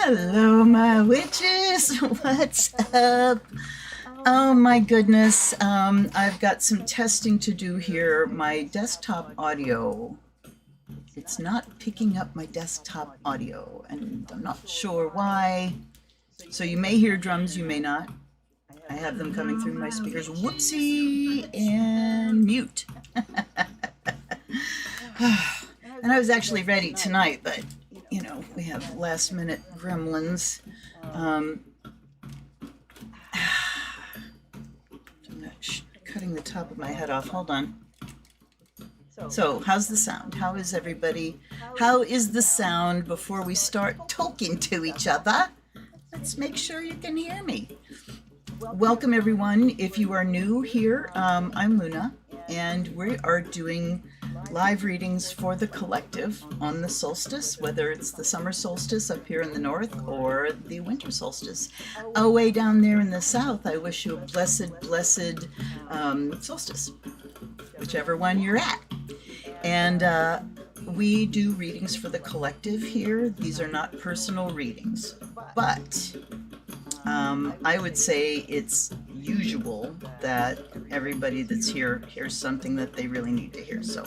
Hello, my witches. What's up? Oh my goodness. I've got some testing to do here. My desktop audio, it's not picking up my desktop audio, and I'm not sure why. So you may hear drums, you may not. I have them coming through my speakers. Whoopsie, and mute. And I was actually ready tonight, but you know, we have last minute gremlins. I'm not cutting the top of my head off. Hold on. So, how's the sound? How is everybody? How is the sound before we start talking to each other? Let's make sure you can hear me. Welcome, everyone. If you are new here, I'm Luna, and we are doing live readings for the collective on the solstice, whether it's the summer solstice up here in the north or the winter solstice. Away down there in the south, I wish you a blessed solstice, whichever one you're at. And we do readings for the collective here. These are not personal readings, but I would say it's usual that everybody that's here hears something that they really need to hear. So,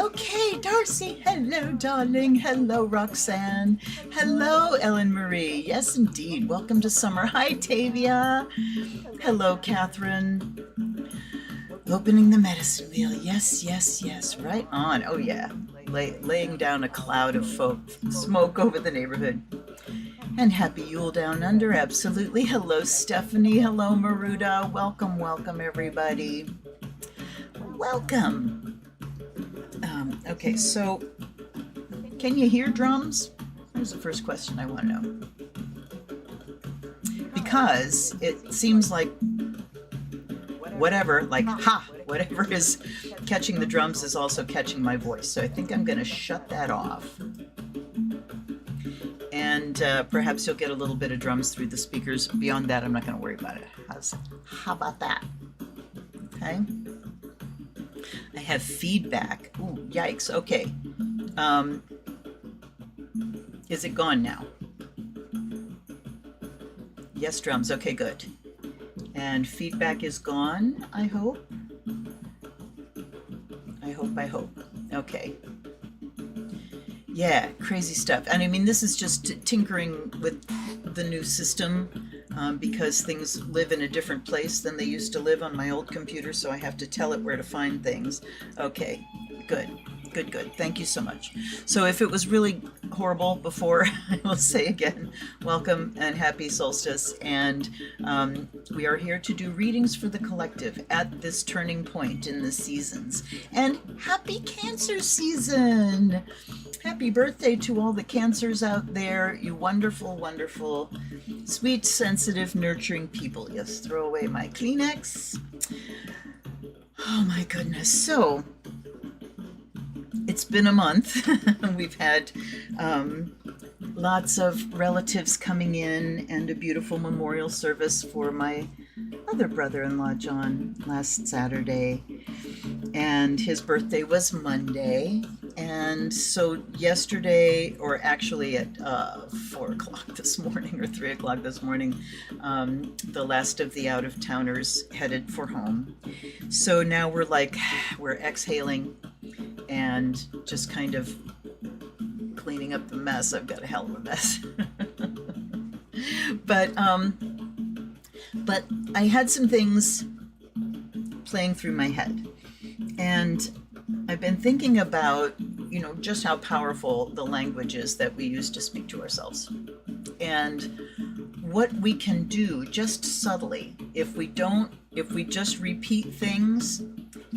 okay, Darcy. Hello, darling. Hello, Roxanne. Hello, Ellen Marie. Yes, indeed. Welcome to summer. Hi, Tavia. Hello, Catherine. Opening the medicine wheel. Yes, yes, yes. Right on. Oh, yeah. Laying down a cloud of smoke over the neighborhood. And happy Yule down under, absolutely. Hello, Stephanie. Hello, Maruda. Welcome, welcome, everybody. Welcome. Okay, so can you hear drums? Here's the first question I want to know. Because it seems like whatever is catching the drums is also catching my voice. So I think I'm going to shut that off. And perhaps you'll get a little bit of drums through the speakers. Beyond that, I'm not going to worry about it. How about that? Okay. I have feedback. Ooh, yikes. Okay. Is it gone now? Yes, drums. Okay, good. And feedback is gone, I hope. I hope. Okay. Yeah, crazy stuff. And I mean, this is just tinkering with the new system because things live in a different place than they used to live on my old computer, so I have to tell it where to find things. Okay, good. Thank you so much. So if it was really horrible before, I will say again, welcome and happy solstice. And we are here to do readings for the collective at this turning point in the seasons. And happy Cancer season! Happy birthday to all the Cancers out there, you wonderful, wonderful, sweet, sensitive, nurturing people. Yes, throw away my Kleenex. Oh my goodness. So, it's been a month. We've had lots of relatives coming in and a beautiful memorial service for my other brother-in-law, John, last Saturday. And his birthday was Monday. And so yesterday, or actually at 4 o'clock this morning or 3 o'clock this morning, the last of the out-of-towners headed for home. So now we're exhaling and just kind of cleaning up the mess. I've got a hell of a mess. But I had some things playing through my head. And I've been thinking about, just how powerful the language is that we use to speak to ourselves. And what we can do just subtly if we just repeat things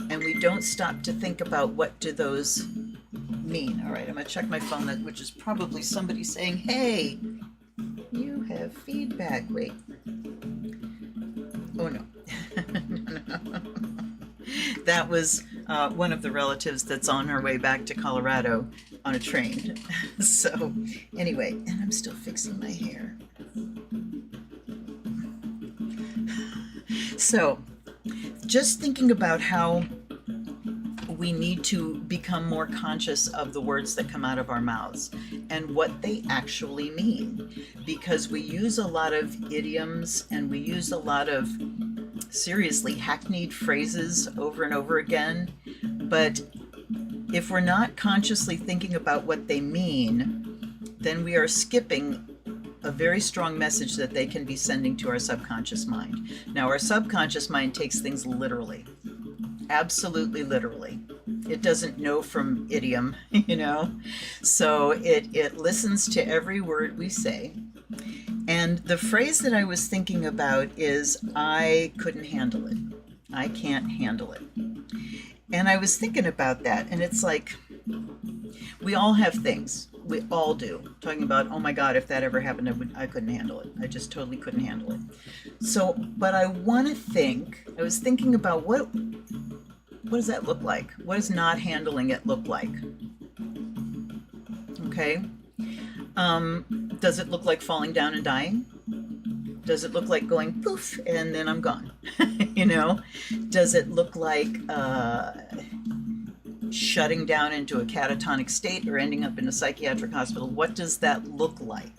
and we don't stop to think about what do those mean. All right, I'm going to check my phone, which is probably somebody saying, hey, you have feedback. Wait. Oh, no. No. That was one of the relatives that's on her way back to Colorado on a train. So anyway, and I'm still fixing my hair. So just thinking about how we need to become more conscious of the words that come out of our mouths and what they actually mean, because we use a lot of idioms and we use a lot of seriously hackneyed phrases over and over again, but if we're not consciously thinking about what they mean, then we are skipping a very strong message that they can be sending to our subconscious mind. Now, our subconscious mind takes things literally, absolutely literally. It doesn't know from idiom, you know, so it listens to every word we say. And the phrase that I was thinking about is, I couldn't handle it. I can't handle it. And I was thinking about that, and it's like, we all have things. We all do. Talking about, oh my God, if that ever happened, I couldn't handle it. I just totally couldn't handle it. So, but I want to think, I was thinking about what does that look like? What does not handling it look like? Okay. Does it look like falling down and dying? Does it look like going poof and then I'm gone? You know? Does it look like shutting down into a catatonic state or ending up in a psychiatric hospital? What does that look like?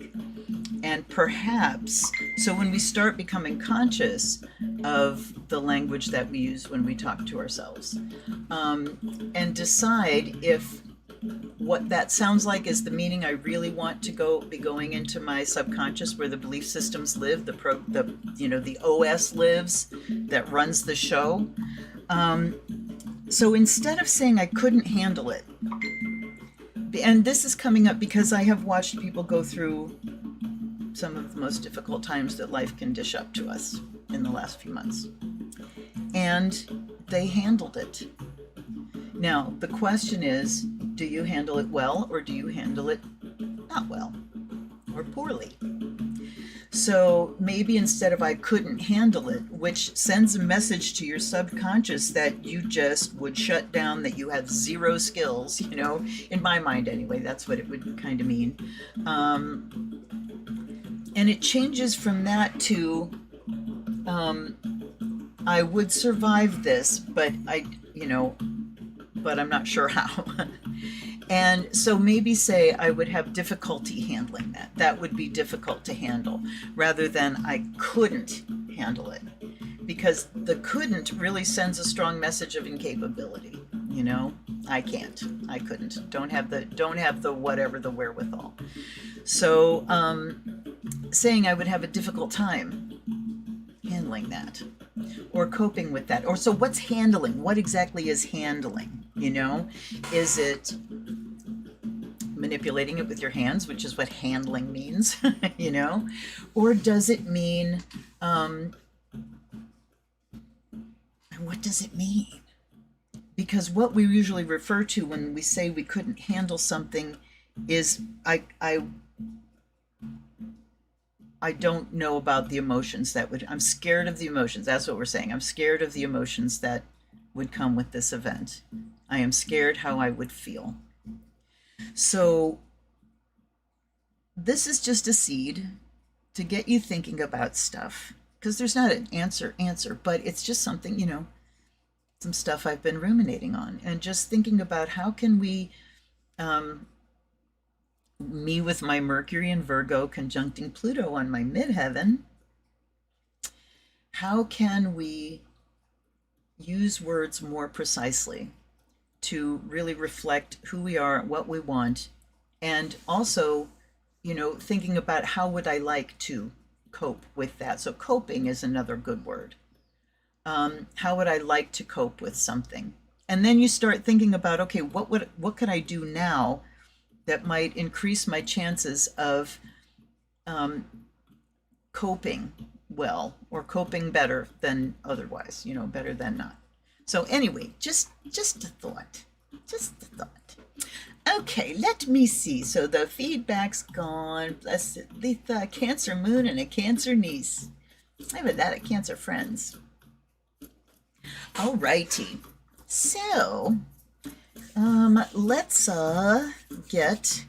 And perhaps, so when we start becoming conscious of the language that we use when we talk to ourselves, and decide if what that sounds like is the meaning I really want to be going into my subconscious, where the belief systems live, the OS lives that runs the show. So instead of saying I couldn't handle it, and this is coming up because I have watched people go through some of the most difficult times that life can dish up to us in the last few months, and they handled it. Now, the question is, do you handle it well, or do you handle it not well or poorly? So maybe instead of I couldn't handle it, which sends a message to your subconscious that you just would shut down, that you have zero skills, you know, in my mind anyway, that's what it would kind of mean. And it changes from that to, I would survive this, but but I'm not sure how. And so maybe say I would have difficulty handling that. That would be difficult to handle, rather than I couldn't handle it. Because the couldn't really sends a strong message of incapability. You know, I can't, I couldn't, don't have the whatever, the wherewithal. So saying I would have a difficult time handling that, or coping with that. Or so what's handling? What exactly is handling? You know, is it manipulating it with your hands, which is what handling means, you know? Or does it mean, what does it mean? Because what we usually refer to when we say we couldn't handle something is, I don't know about the emotions I'm scared of the emotions. That's what we're saying. I'm scared of the emotions that would come with this event. I am scared how I would feel. So this is just a seed to get you thinking about stuff, because there's not an answer, but it's just something, you know, some stuff I've been ruminating on, and just thinking about how can we, me with my Mercury and Virgo conjuncting Pluto on my midheaven, how can we use words more precisely to really reflect who we are, what we want, and also, you know, thinking about how would I like to cope with that. So coping is another good word. How would I like to cope with something? And then you start thinking about, okay, what could I do now that might increase my chances of coping well, or coping better than otherwise, you know, better than not. So anyway, just a thought, Okay, let me see. So the feedback's gone. Bless it. The Cancer moon and a Cancer niece. I have that at Cancer friends. All righty. So let's get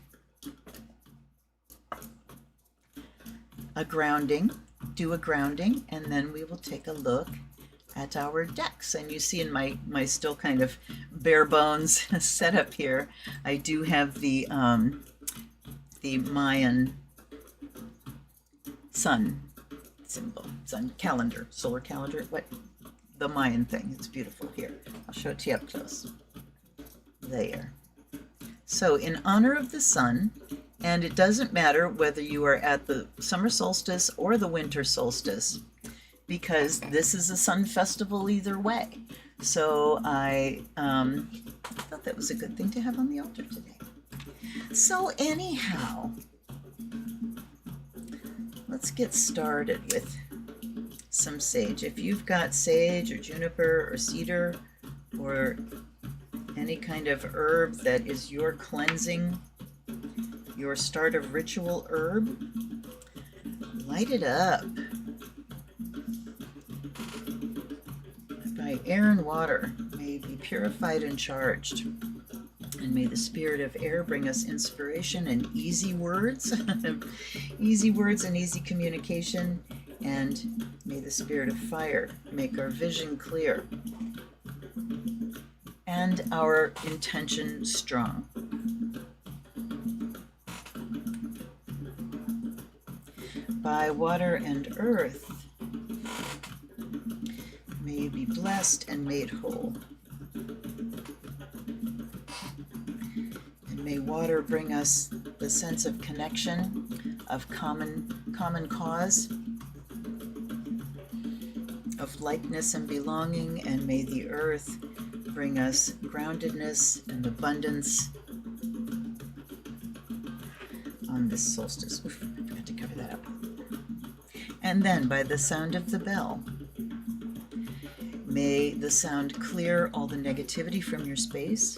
a grounding, do a grounding, and then we will take a look at our decks. And you see in my still kind of bare bones setup here, I do have the Mayan sun symbol, sun calendar, solar calendar, what, the Mayan thing. It's beautiful here. I'll show it to you up close. There. So in honor of the sun, and it doesn't matter whether you are at the summer solstice or the winter solstice, because this is a sun festival either way. So I thought that was a good thing to have on the altar today. So anyhow, let's get started with some sage. If you've got sage or juniper or cedar or any kind of herb that is your cleansing, your start of ritual herb, light it up by air and water. May be purified and charged. And may the spirit of air bring us inspiration and easy words, easy words and easy communication. And may the spirit of fire make our vision clear and our intention strong. By water and earth, may you be blessed and made whole. And may water bring us the sense of connection, of common cause, of likeness and belonging, and may the earth bring us groundedness and abundance on this solstice. Oof, I forgot to cover that up. And then by the sound of the bell, may the sound clear all the negativity from your space.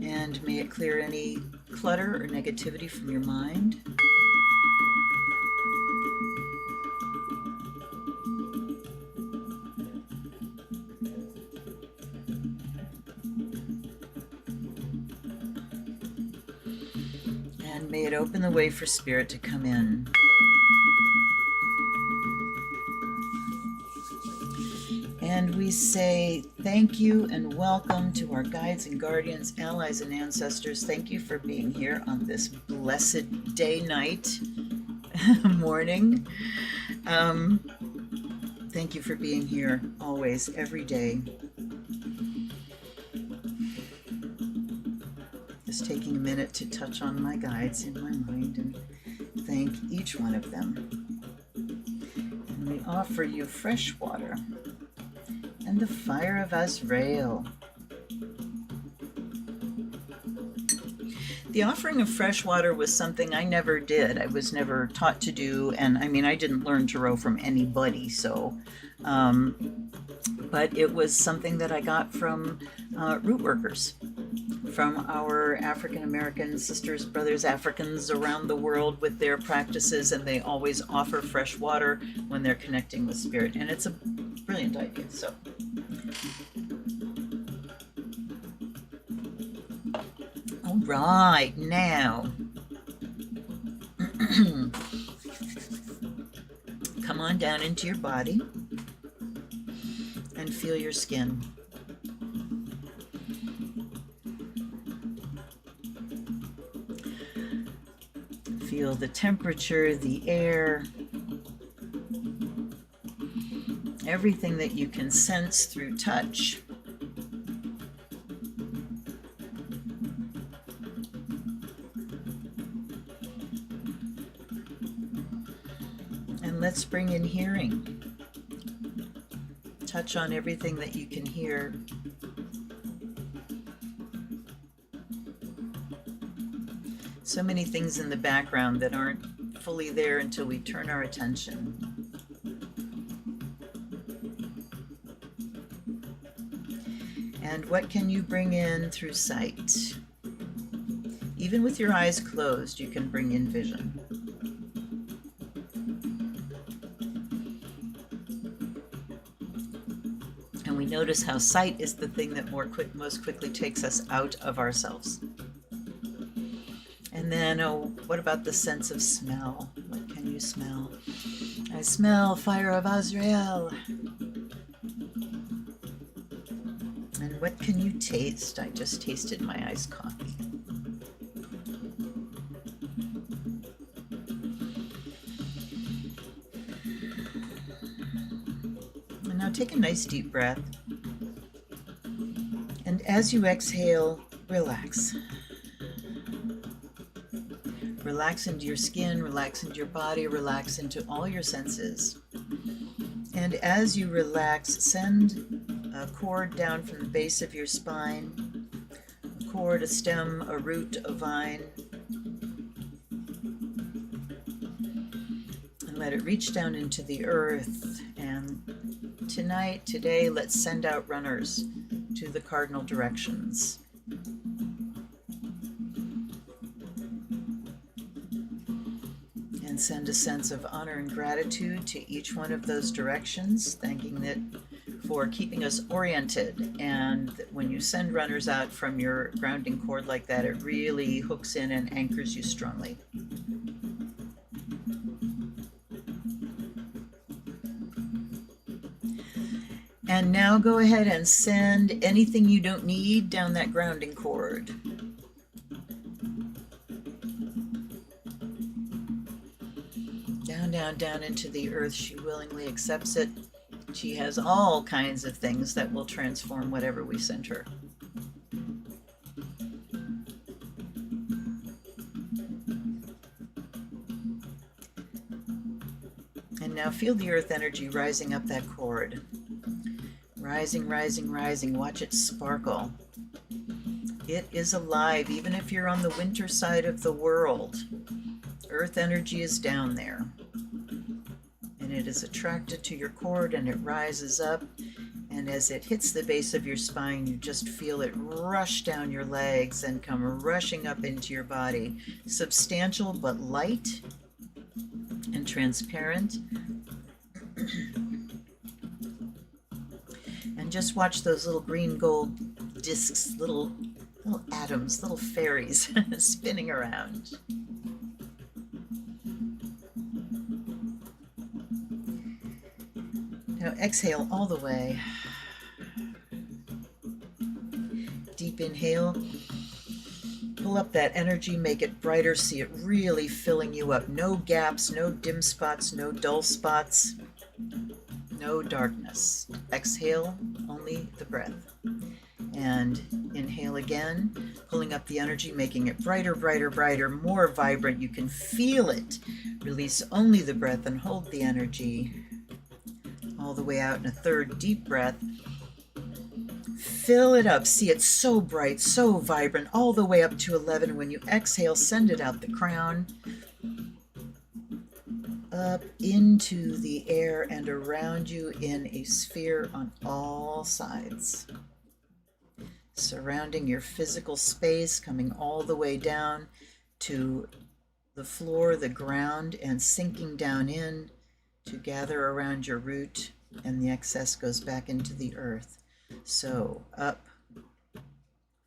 And may it clear any clutter or negativity from your mind. And may it open the way for spirit to come in. And we say thank you and welcome to our guides and guardians, allies and ancestors. Thank you for being here on this blessed day, night, morning. Thank you for being here always, every day. Just taking a minute to touch on my guides in my mind and thank each one of them. And we offer you fresh water and the fire of Azrael. The offering of fresh water was something I never did. I was never taught to do, and I mean, I didn't learn Tarot from anybody, so, but it was something that I got from root workers, from our African American sisters, brothers, Africans around the world with their practices, and they always offer fresh water when they're connecting with spirit, and it's a brilliant idea. So all right, now come on down into your body and feel your skin. Feel the temperature, the air, everything that you can sense through touch. And let's bring in hearing. Touch on everything that you can hear. So many things in the background that aren't fully there until we turn our attention. And what can you bring in through sight? Even with your eyes closed, you can bring in vision. And we notice how sight is the thing that most quickly takes us out of ourselves. And then, oh, what about the sense of smell? What can you smell? I smell fire of Azrael. And what can you taste? I just tasted my iced coffee. And now take a nice deep breath. And as you exhale, relax. Relax into your skin, relax into your body, relax into all your senses. And as you relax, send a cord down from the base of your spine, a cord, a stem, a root, a vine, and let it reach down into the earth. And today, let's send out runners to the cardinal directions. And send a sense of honor and gratitude to each one of those directions, thanking it for keeping us oriented. And when you send runners out from your grounding cord like that, it really hooks in and anchors you strongly. And now go ahead and send anything you don't need down that grounding cord. Down into the earth. She willingly accepts it. She has all kinds of things that will transform whatever we send her. And now feel the earth energy rising up that cord. Rising, rising, rising. Watch it sparkle. It is alive, even if you're on the winter side of the world. Earth energy is down there. And it is attracted to your cord and it rises up. And as it hits the base of your spine, you just feel it rush down your legs and come rushing up into your body. Substantial but light and transparent. And just watch those little green gold discs, little atoms, little fairies spinning around. Now exhale all the way. Deep inhale. Pull up that energy, make it brighter, see it really filling you up. No gaps, no dim spots, no dull spots, no darkness. Exhale, only the breath. And inhale again, pulling up the energy, making it brighter, brighter, brighter, more vibrant. You can feel it. Release only the breath and hold the energy all the way out in a third deep breath. Fill it up. See it so bright, so vibrant, all the way up to 11. When you exhale, send it out the crown, up into the air and around you in a sphere on all sides. Surrounding your physical space, coming all the way down to the floor, the ground, and sinking down in to gather around your root, and the excess goes back into the earth. So up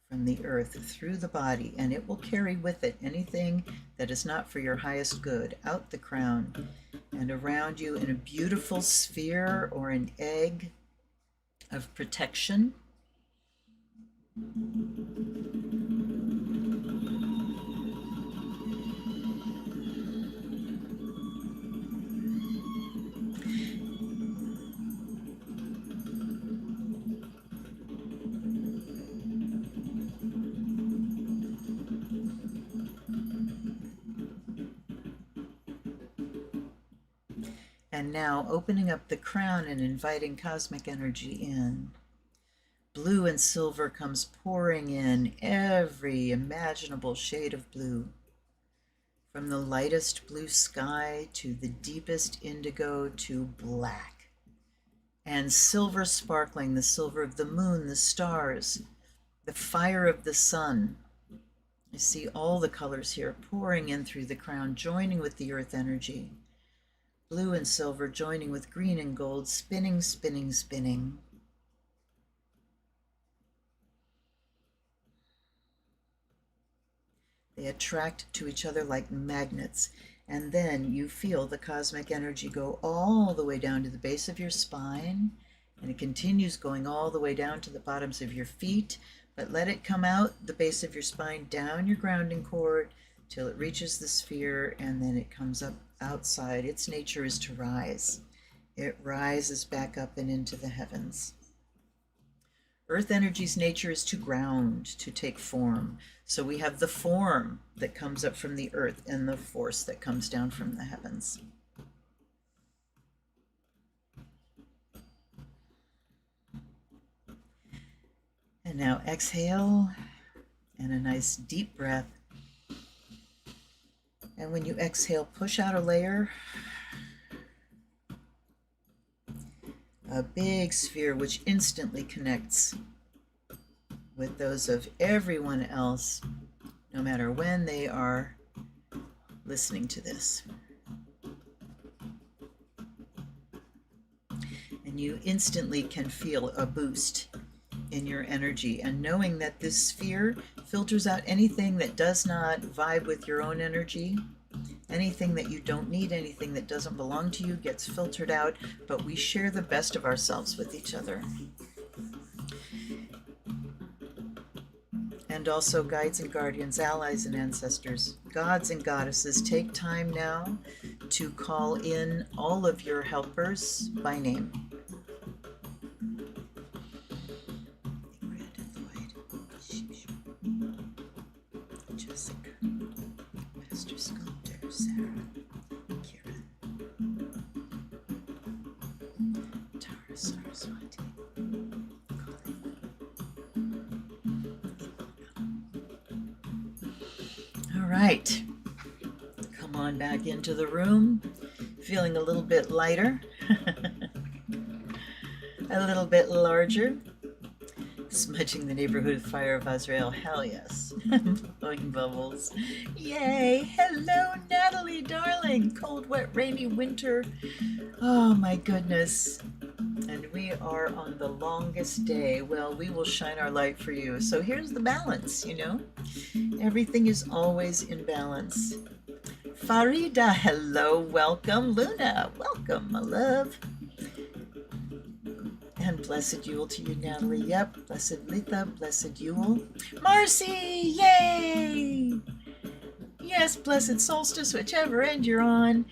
from the earth through the body, and it will carry with it anything that is not for your highest good, out the crown and around you in a beautiful sphere or an egg of protection. And now opening up the crown and inviting cosmic energy in. Blue and silver comes pouring in, every imaginable shade of blue. From the lightest blue sky to the deepest indigo to black. And silver sparkling, the silver of the moon, the stars, the fire of the sun. I see all the colors here pouring in through the crown, joining with the earth energy. Blue and silver joining with green and gold, spinning, spinning, spinning. They attract to each other like magnets. And then you feel the cosmic energy go all the way down to the base of your spine, and it continues going all the way down to the bottoms of your feet. But let it come out the base of your spine, down your grounding cord, till it reaches the sphere, and then it comes up outside. Its nature is to rise. It rises back up and into the heavens. Earth energy's nature is to ground, to take form. So we have the form that comes up from the earth and the force that comes down from the heavens. And now exhale, and a nice deep breath. And when you exhale, push out a layer, a big sphere which instantly connects with those of everyone else, no matter when they are listening to this. And you instantly can feel a boost in your energy, and knowing that this sphere filters out anything that does not vibe with your own energy. Anything that you don't need, anything that doesn't belong to you gets filtered out, but we share the best of ourselves with each other. And also guides and guardians, allies and ancestors, gods and goddesses, take time now to call in all of your helpers by name. Jessica, Master Sculptor, Sarah, Kira, Tara Saraswati, Colin, all right, come on back into the room, feeling a little bit lighter, a little bit larger. Smudging the neighborhood fire of Azrael. Hell yes. Blowing bubbles. Yay. Hello, Natalie, darling. Cold, wet, rainy winter. Oh, my goodness. And we are on the longest day. Well, we will shine our light for you. So here's the balance, you know. Everything is always in balance. Farida, hello. Welcome. Luna, welcome, my love. And blessed Yule to you, Natalie. Yep, blessed Litha, blessed Yule. Marcy, yay! Yes, blessed solstice, whichever end you're on.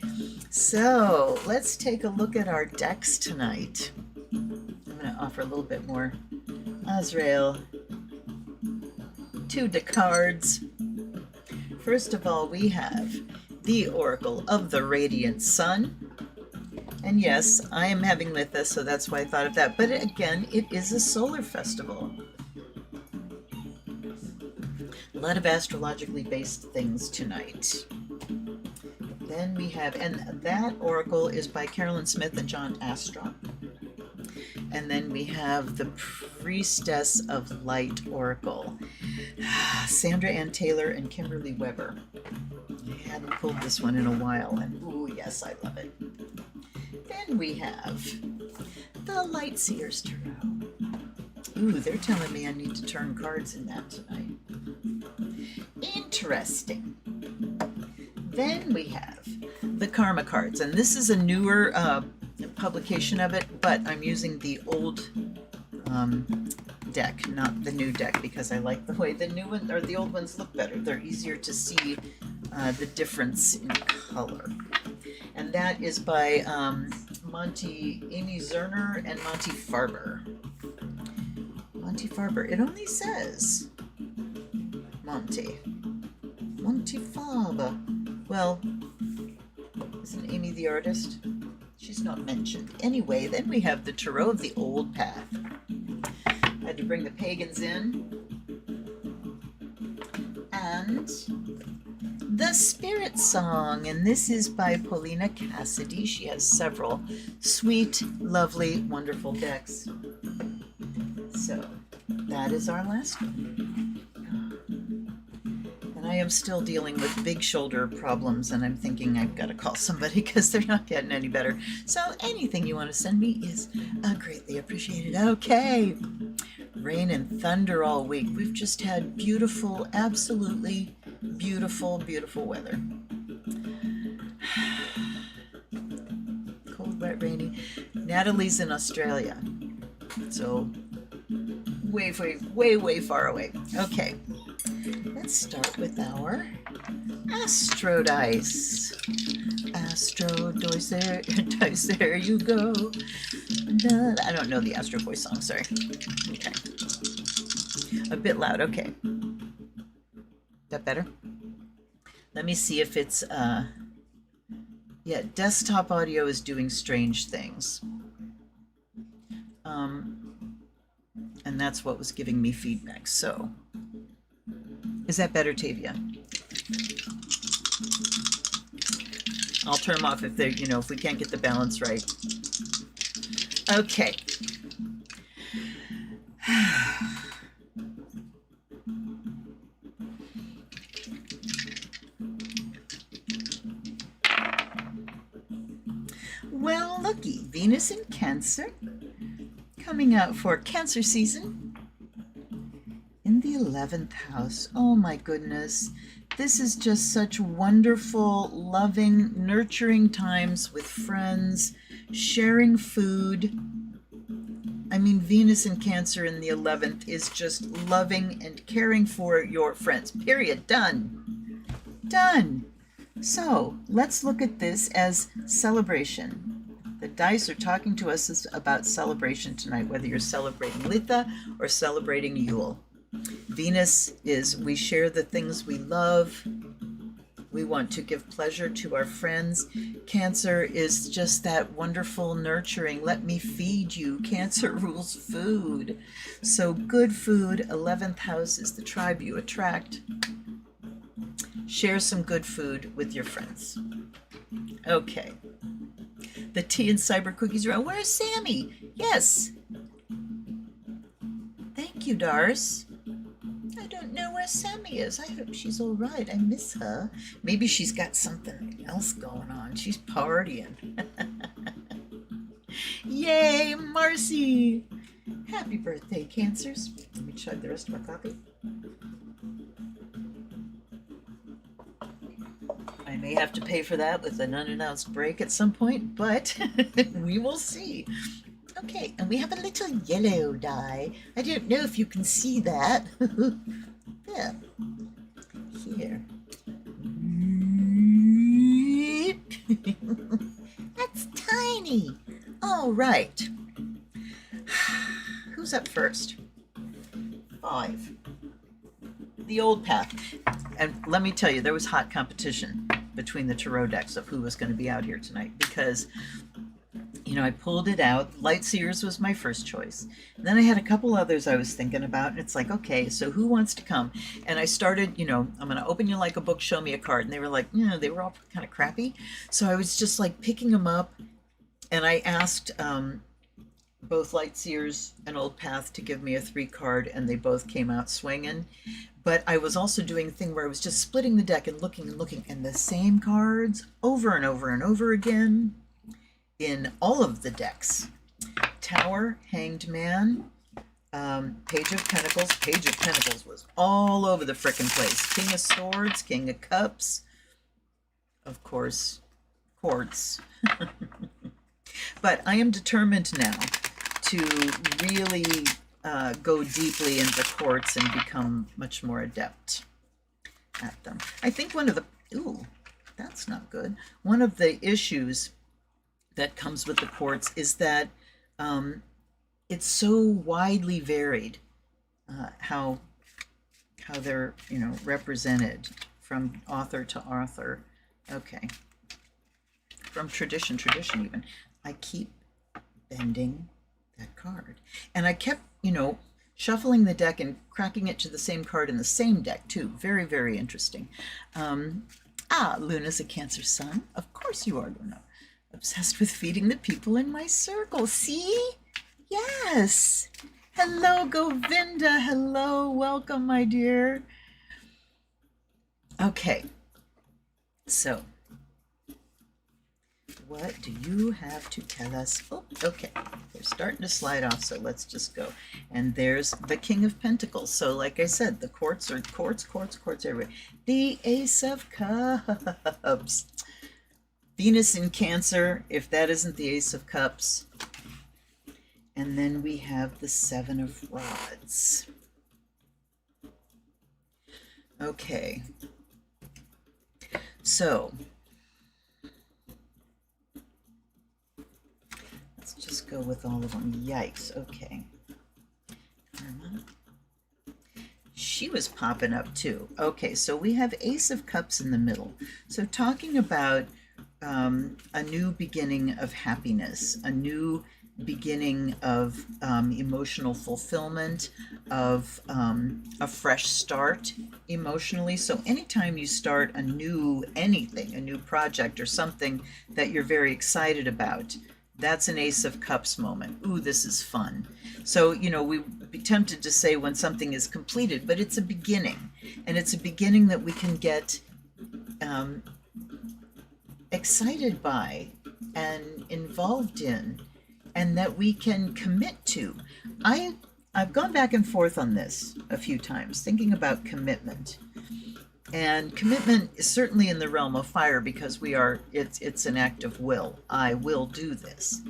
So let's take a look at our decks tonight. I'm going to offer a little bit more Azrael. 2 cards. First of all, we have the Oracle of the Radiant Sun. And yes, I am having Litha, so that's why I thought of that. But again, it is a solar festival. A lot of astrologically based things tonight. Then we have, and that oracle is by Carolyn Smith and John Astrop. And then we have the Priestess of Light oracle, Sandra Ann Taylor and Kimberly Weber. I hadn't pulled this one in a while, and ooh, yes, I love it. Then we have the Lightseers Tarot. Ooh, they're telling me I need to turn cards in that tonight. Interesting. Then we have the Karma cards, and this is a newer publication of it, but I'm using the old deck, not the new deck, because I like the way the new one or the old ones look better. They're easier to see the difference in color. And that is by Amy Zerner and Monty Farber. Monty Farber. It only says Monty Farber. Well, isn't Amy the artist? She's not mentioned. Anyway, then we have the Tarot of the Old Path. I had to bring the pagans in. And the Spirit Song, and this is by Paulina Cassidy. She has several sweet, lovely, wonderful decks. So that is our last one. And I am still dealing with big shoulder problems, and I'm thinking I've got to call somebody because they're not getting any better. So anything you want to send me is greatly appreciated. Okay. Rain and thunder all week. We've just had beautiful, absolutely Beautiful, beautiful weather. Cold, wet, rainy. Natalie's in Australia, so way, way, way, way far away. Okay, let's start with our Astro Dice. Astro Dice, dice, there you go. I don't know the Astro Boy song, sorry. Okay. A bit loud, okay. That better? Let me see if it's, yeah, desktop audio is doing strange things. And that's what was giving me feedback, so. Is that better, Tavia? I'll turn them off if they're, you know, if we can't get the balance right. Okay. Well, looky, Venus in Cancer, coming out for Cancer season in the 11th house. Oh my goodness. This is just such wonderful, loving, nurturing times with friends, sharing food. I mean, Venus in Cancer in the 11th is just loving and caring for your friends. Period. Done. Done. So let's look at this as celebration. The dice are talking to us about celebration tonight, whether you're celebrating Litha or celebrating Yule. Venus is we share the things we love. We want to give pleasure to our friends. Cancer is just that wonderful nurturing. Let me feed you. Cancer rules food. So good food, 11th house is the tribe you attract. Share some good food with your friends. Okay. The tea and cyber cookies are on. Where's Sammy? Yes. Thank you, Dars. I don't know where Sammy is. I hope she's all right. I miss her. Maybe she's got something else going on. She's partying. Yay, Marcy. Happy birthday, Cancers. Let me chug the rest of my coffee. I may have to pay for that with an unannounced break at some point, but we will see. Okay, and we have a little yellow die. I don't know if you can see that. Yeah. Here. That's tiny. All right. Who's up first? 5. The old path. And let me tell you, there was hot competition between the tarot decks of who was going to be out here tonight because, you know, I pulled it out. Lightseers was my first choice. And then I had a couple others I was thinking about, and it's like, okay, so who wants to come? And I started, you know, I'm going to open you like a book, show me a card. And they were like, you know, they were all kind of crappy. So I was just like picking them up, and I asked both Lightseers and Old Path to give me a 3 card, and they both came out swinging. But I was also doing a thing where I was just splitting the deck and looking, and the same cards over and over and over again in all of the decks. Tower, Hanged Man, Page of Pentacles. Page of Pentacles was all over the frickin' place. King of Swords, King of Cups, of course, Quartz. But I am determined now to really go deeply into quartz and become much more adept at them. I think one of the, ooh, that's not good. One of the issues that comes with the quartz is that it's so widely varied how they're, you know, represented from author to author. Okay. From tradition even. I keep bending that card. And I kept, you know, shuffling the deck and cracking it to the same card in the same deck, too. Very, very interesting. Luna's a Cancer sun. Of course you are, Luna. Obsessed with feeding the people in my circle. See? Yes. Hello, Govinda. Hello. Welcome, my dear. Okay. So, what do you have to tell us? Oh, okay. They're starting to slide off, so let's just go. And there's the King of Pentacles. So like I said, the quartz are quartz everywhere. The Ace of Cups. Venus in Cancer, if that isn't the Ace of Cups. And then we have the Seven of Rods. Okay. So let's just go with all of them. Yikes. Okay. She was popping up too. Okay, so we have Ace of Cups in the middle. So talking about a new beginning of happiness, a new beginning of emotional fulfillment, of a fresh start emotionally. So anytime you start a new anything, a new project or something that you're very excited about, that's an Ace of Cups moment. Ooh, this is fun. So, you know, we'd be tempted to say when something is completed, but it's a beginning. And it's a beginning that we can get excited by and involved in, and that we can commit to. I've gone back and forth on this a few times, thinking about commitment. And commitment is certainly in the realm of fire because it's an act of will. I will do this.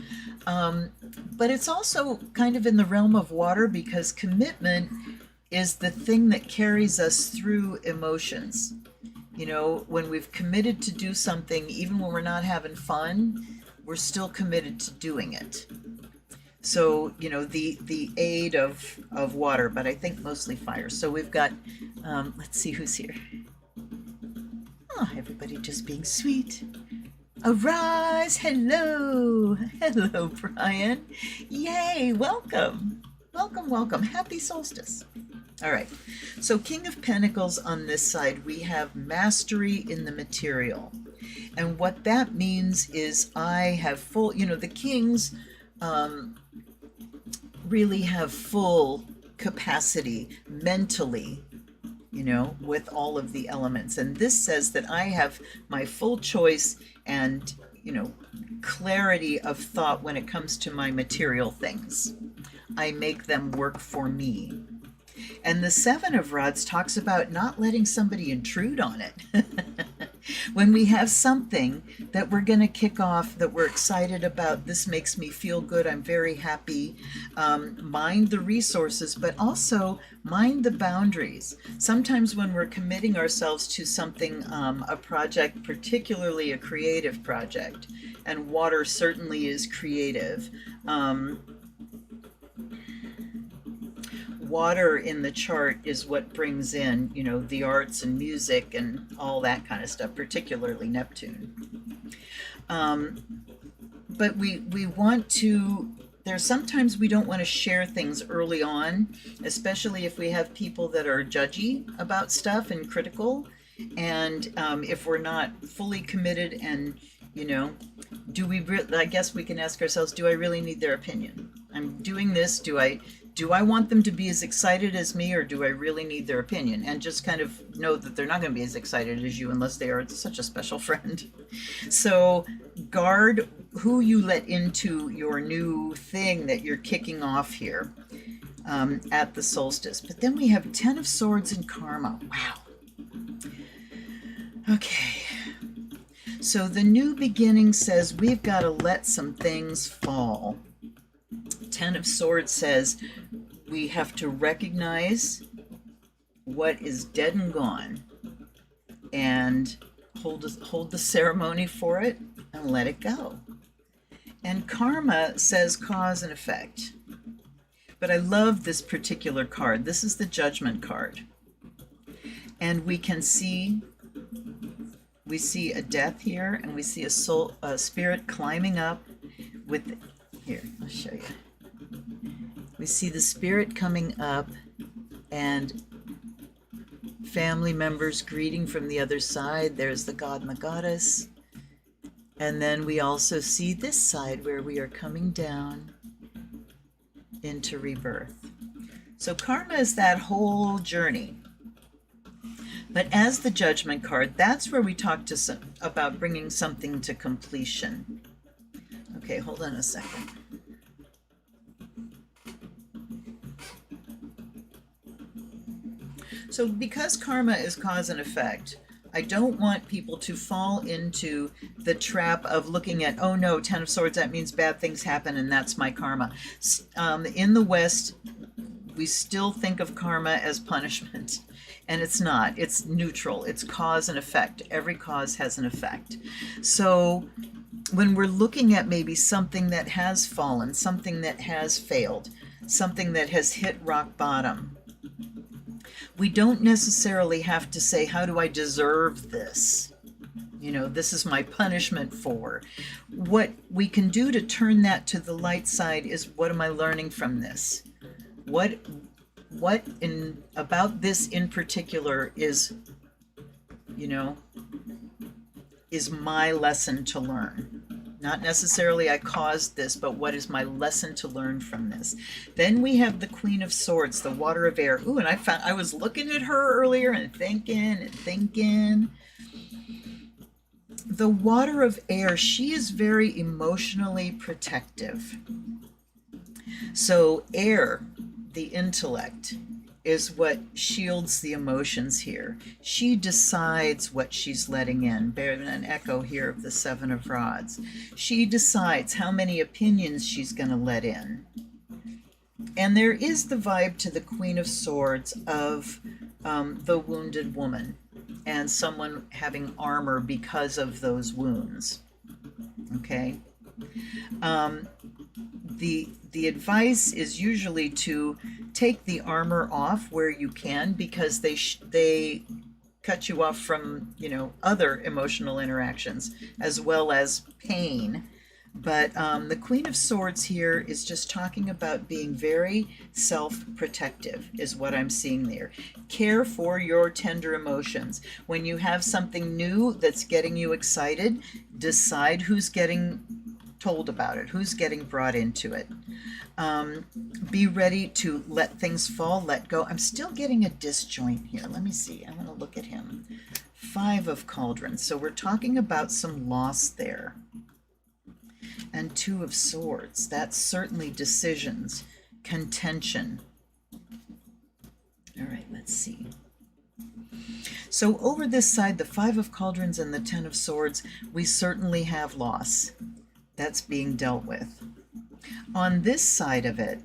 But it's also kind of in the realm of water because commitment is the thing that carries us through emotions. You know, when we've committed to do something, even when we're not having fun, we're still committed to doing it. So, you know, the aid of water, but I think mostly fire. So we've got, let's see who's here. Oh, everybody just being sweet. Arise, hello. Hello, Brian. Yay, welcome. Welcome, welcome. Happy solstice. All right, so King of Pentacles on this side, we have mastery in the material. And what that means is I have full, you know, the kings really have full capacity mentally, you know, with all of the elements. And this says that I have my full choice and, you know, clarity of thought when it comes to my material things. I make them work for me. And the Seven of Rods talks about not letting somebody intrude on it. When we have something that we're going to kick off, that we're excited about, this makes me feel good, I'm very happy, mind the resources, but also mind the boundaries. Sometimes when we're committing ourselves to something, a project, particularly a creative project, and water certainly is creative, water in the chart is what brings in, you know, the arts and music and all that kind of stuff, particularly Neptune. But we want to, there's sometimes we don't want to share things early on, especially if we have people that are judgy about stuff and critical. And if we're not fully committed and, you know, I guess we can ask ourselves, do I really need their opinion? I'm doing this, do I want them to be as excited as me, or do I really need their opinion? And just kind of know that they're not going to be as excited as you unless they are such a special friend. So guard who you let into your new thing that you're kicking off here at the solstice. But then we have 10 of Swords and Karma. Wow. Okay. So the new beginning says we've got to let some things fall. 10 of Swords says we have to recognize what is dead and gone and hold the ceremony for it and let it go. And Karma says cause and effect. But I love this particular card. This is the Judgment card. And we can see, we see a death here, and we see a spirit climbing up with, here, I'll show you. We see the spirit coming up and family members greeting from the other side. There's the god and the goddess. And then we also see this side where we are coming down into rebirth. So karma is that whole journey. But as the Judgment card, that's where we talk about bringing something to completion. Okay, hold on a second. So because karma is cause and effect, I don't want people to fall into the trap of looking at, oh no, Ten of Swords, that means bad things happen and that's my karma. In the West, we still think of karma as punishment, and it's not. It's neutral. It's cause and effect. Every cause has an effect. So when we're looking at maybe something that has fallen, something that has failed, something that has hit rock bottom, we don't necessarily have to say, how do I deserve this? You know, this is my punishment for. What we can do to turn that to the light side is, what am I learning from this? What in about this in particular is, you know, is my lesson to learn? Not necessarily I caused this, but what is my lesson to learn from this? Then we have the Queen of Swords, the Water of Air. Ooh, and I was looking at her earlier and thinking. The Water of Air, she is very emotionally protective. So air, the intellect, is what shields the emotions here. She decides what she's letting in. Bear an echo here of the Seven of Rods. She decides how many opinions she's going to let in. And there is the vibe to the Queen of Swords of the wounded woman and someone having armor because of those wounds. Okay? The advice is usually to take the armor off where you can, because they cut you off from, you know, other emotional interactions as well as pain. But the Queen of Swords here is just talking about being very self-protective is what I'm seeing there. Care for your tender emotions. When you have something new that's getting you excited, decide who's getting told about it, who's getting brought into it. Be ready to let things fall, let go. I'm still getting a disjoint here. Let me see. I want to look at him. Five of Cauldrons. So we're talking about some loss there. And Two of Swords. That's certainly decisions, contention. All right, let's see. So over this side, the Five of Cauldrons and the Ten of Swords, we certainly have loss. That's being dealt with. On this side of it,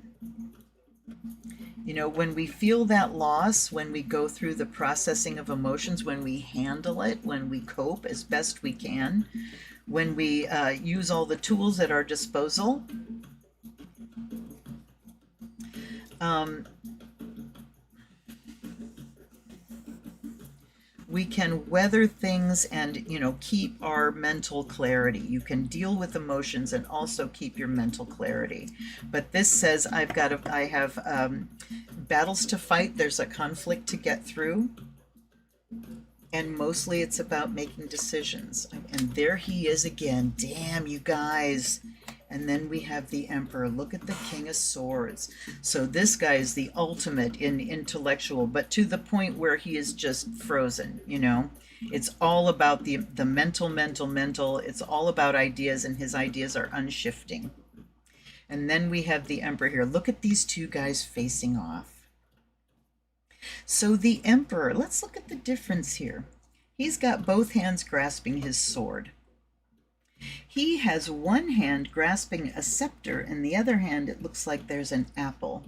you know, when we feel that loss, when we go through the processing of emotions, when we handle it, when we cope as best we can, when we use all the tools at our disposal, we can weather things and, you know, keep our mental clarity. You can deal with emotions and also keep your mental clarity. But this says I have battles to fight. There's a conflict to get through. And mostly it's about making decisions. And there he is again. Damn, you guys. And then we have the Emperor. Look at the King of Swords. So this guy is the ultimate in intellectual, but to the point where he is just frozen, you know. It's all about the mental. It's all about ideas, and his ideas are unshifting. And then we have the Emperor here. Look at these two guys facing off. So the Emperor, let's look at the difference here. He's got both hands grasping his sword. He has one hand grasping a scepter, and the other hand, it looks like there's an apple.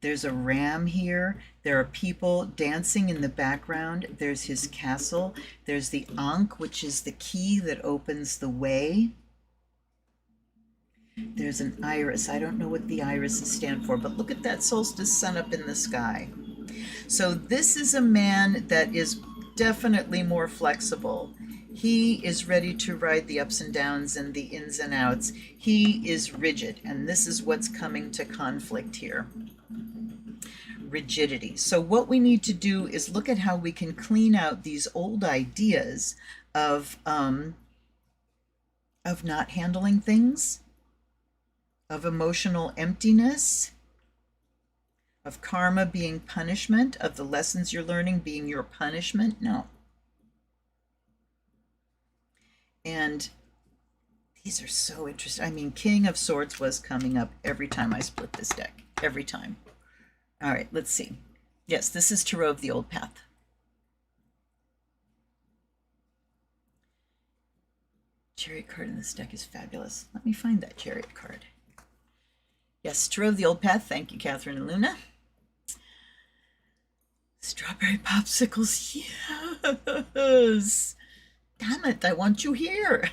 There's a ram here. There are people dancing in the background. There's his castle. There's the Ankh, which is the key that opens the way. There's an iris. I don't know what the irises stand for, but look at that solstice sun up in the sky. So this is a man that is definitely more flexible. He is ready to ride the ups and downs and the ins and outs. He is rigid, and this is what's coming to conflict here. Rigidity. So what we need to do is look at how we can clean out these old ideas of not handling things, of emotional emptiness, of karma being punishment, of the lessons you're learning being your punishment. No. And These are so interesting. I mean, King of Swords was coming up every time I split this deck. Every time. All right, let's see. Yes, this is Tarot of the Old Path. Chariot card in this deck is fabulous. Let me find that Chariot card. Yes, Tarot of the Old Path. Thank you, Catherine and Luna. Strawberry popsicles. Yes. Damn it, I want you here.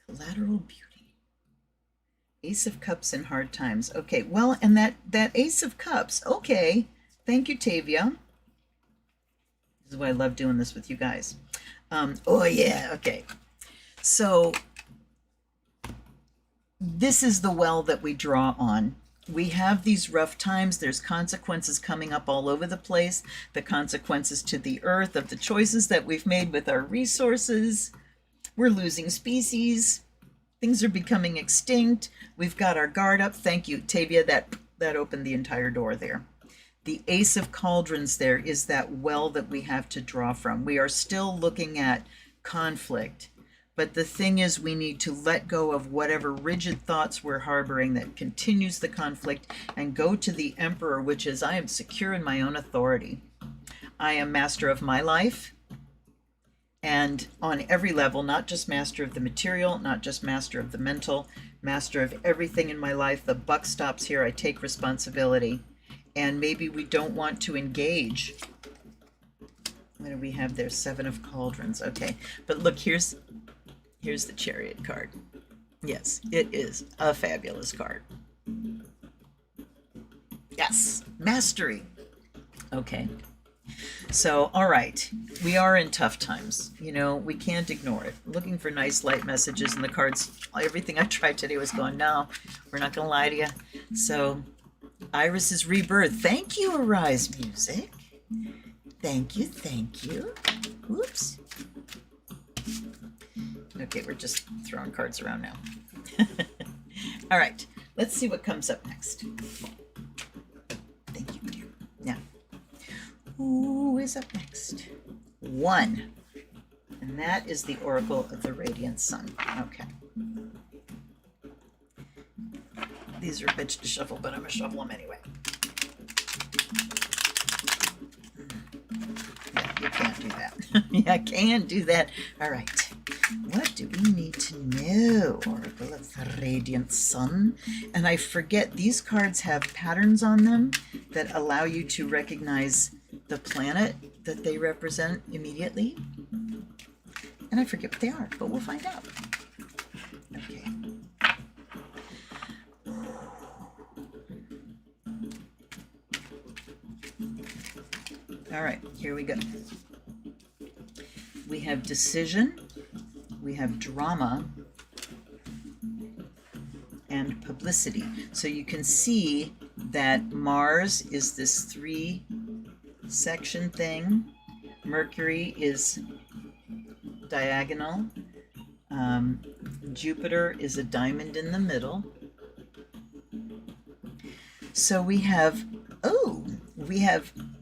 Collateral Beauty. Ace of Cups in Hard Times. Okay, well, and that Ace of Cups. Okay, thank you, Tavia. This is why I love doing this with you guys. Oh, yeah, okay. So this is the well that we draw on. We have these rough times. There's consequences coming up all over the place. The consequences to the earth of the choices that we've made with our resources. We're losing species. Things are becoming extinct. We've got our guard up. Thank you, Tavia. That opened the entire door there. The Ace of Cauldrons there is that well that we have to draw from. We are still looking at conflict. But the thing is, we need to let go of whatever rigid thoughts we're harboring that continues the conflict and go to the Emperor, which is, I am secure in my own authority. I am master of my life. And on every level, not just master of the material, not just master of the mental, master of everything in my life. The buck stops here. I take responsibility. And maybe we don't want to engage. What do we have there? Seven of Cauldrons. Okay. But look, here's the Chariot card. Yes, it is a fabulous card. Yes, mastery. Okay. So, all right, we are in tough times. You know, we can't ignore it. Looking for nice light messages, and the cards, everything I tried today was going, no, we're not going to lie to you. So, Iris's rebirth. Thank you, Arise Music. Thank you, thank you. Oops. Okay, we're just throwing cards around now. All right, let's see what comes up next. Thank you, dear. Now, who is up next? One. And that is the Oracle of the Radiant Sun. Okay. These are a bitch to shuffle, but I'm going to shuffle them anyway. Yeah, you can't do that. Yeah, I can't do that. All right. What do we need to know? Oracle of the Radiant Sun. And I forget, these cards have patterns on them that allow you to recognize the planet that they represent immediately. And I forget what they are, but we'll find out. Okay. All right, here we go. We have decision, we have drama, and publicity. So you can see that Mars is this 3-section thing. Mercury is diagonal. Jupiter is a diamond in the middle. So we have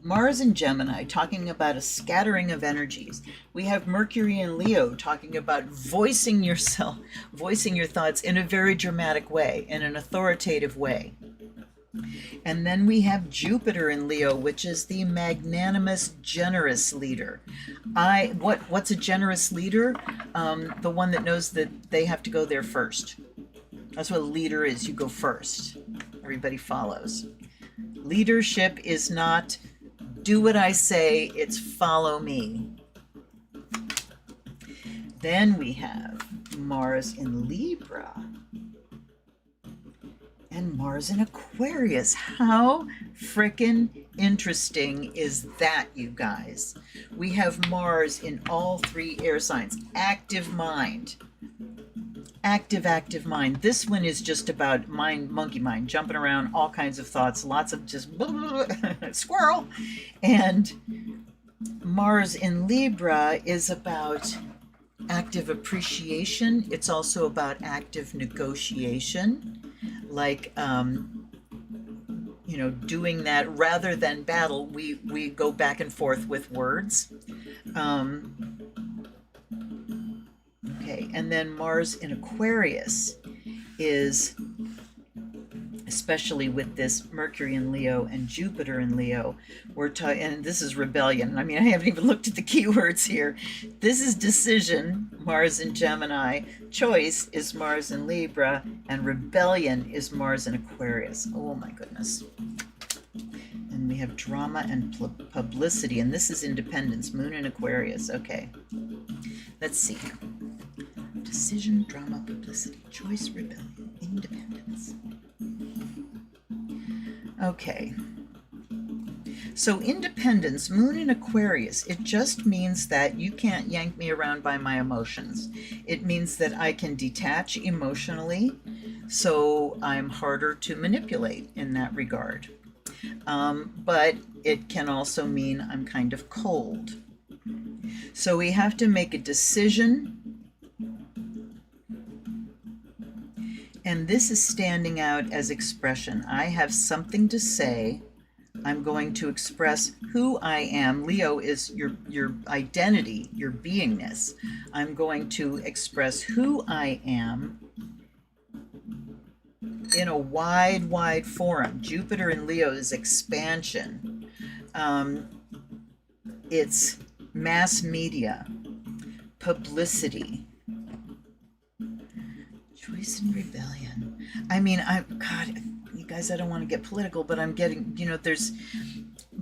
Mars and Gemini talking about a scattering of energies. We have Mercury and Leo talking about voicing yourself, voicing your thoughts in a very dramatic way, in an authoritative way. And then we have Jupiter in Leo, which is the magnanimous, generous leader. What's a generous leader? The one that knows that they have to go there first. That's what a leader is. You go first. Everybody follows. Leadership is not do what I say, it's follow me. Then we have Mars in Libra and Mars in Aquarius. How frickin' interesting is that, you guys? We have Mars in all 3 air signs. Active mind. Active mind. This one is just about monkey mind, jumping around, all kinds of thoughts, lots of just squirrel. And Mars in Libra is about active appreciation. It's also about active negotiation, like doing that rather than battle. We go back and forth with words. Okay, and then Mars in Aquarius is, especially with this Mercury in Leo and Jupiter in Leo, we're talking, and this is rebellion. I mean, I haven't even looked at the keywords here. This is decision, Mars in Gemini. Choice is Mars in Libra, and rebellion is Mars in Aquarius. Oh my goodness. And we have drama and publicity, and this is independence, Moon in Aquarius. Okay, let's see. Decision, drama, publicity, choice, rebellion, independence. Okay, so independence, Moon in Aquarius, it just means that you can't yank me around by my emotions. It means that I can detach emotionally, so I'm harder to manipulate in that regard. But it can also mean I'm kind of cold. So we have to make a decision. And this is standing out as expression. I have something to say. I'm going to express who I am. Leo is your identity, your beingness. I'm going to express who I am in a wide, wide forum. Jupiter in Leo is expansion. It's mass media, publicity, choice and rebellion. I mean, God, you guys, I don't want to get political, but I'm getting, there's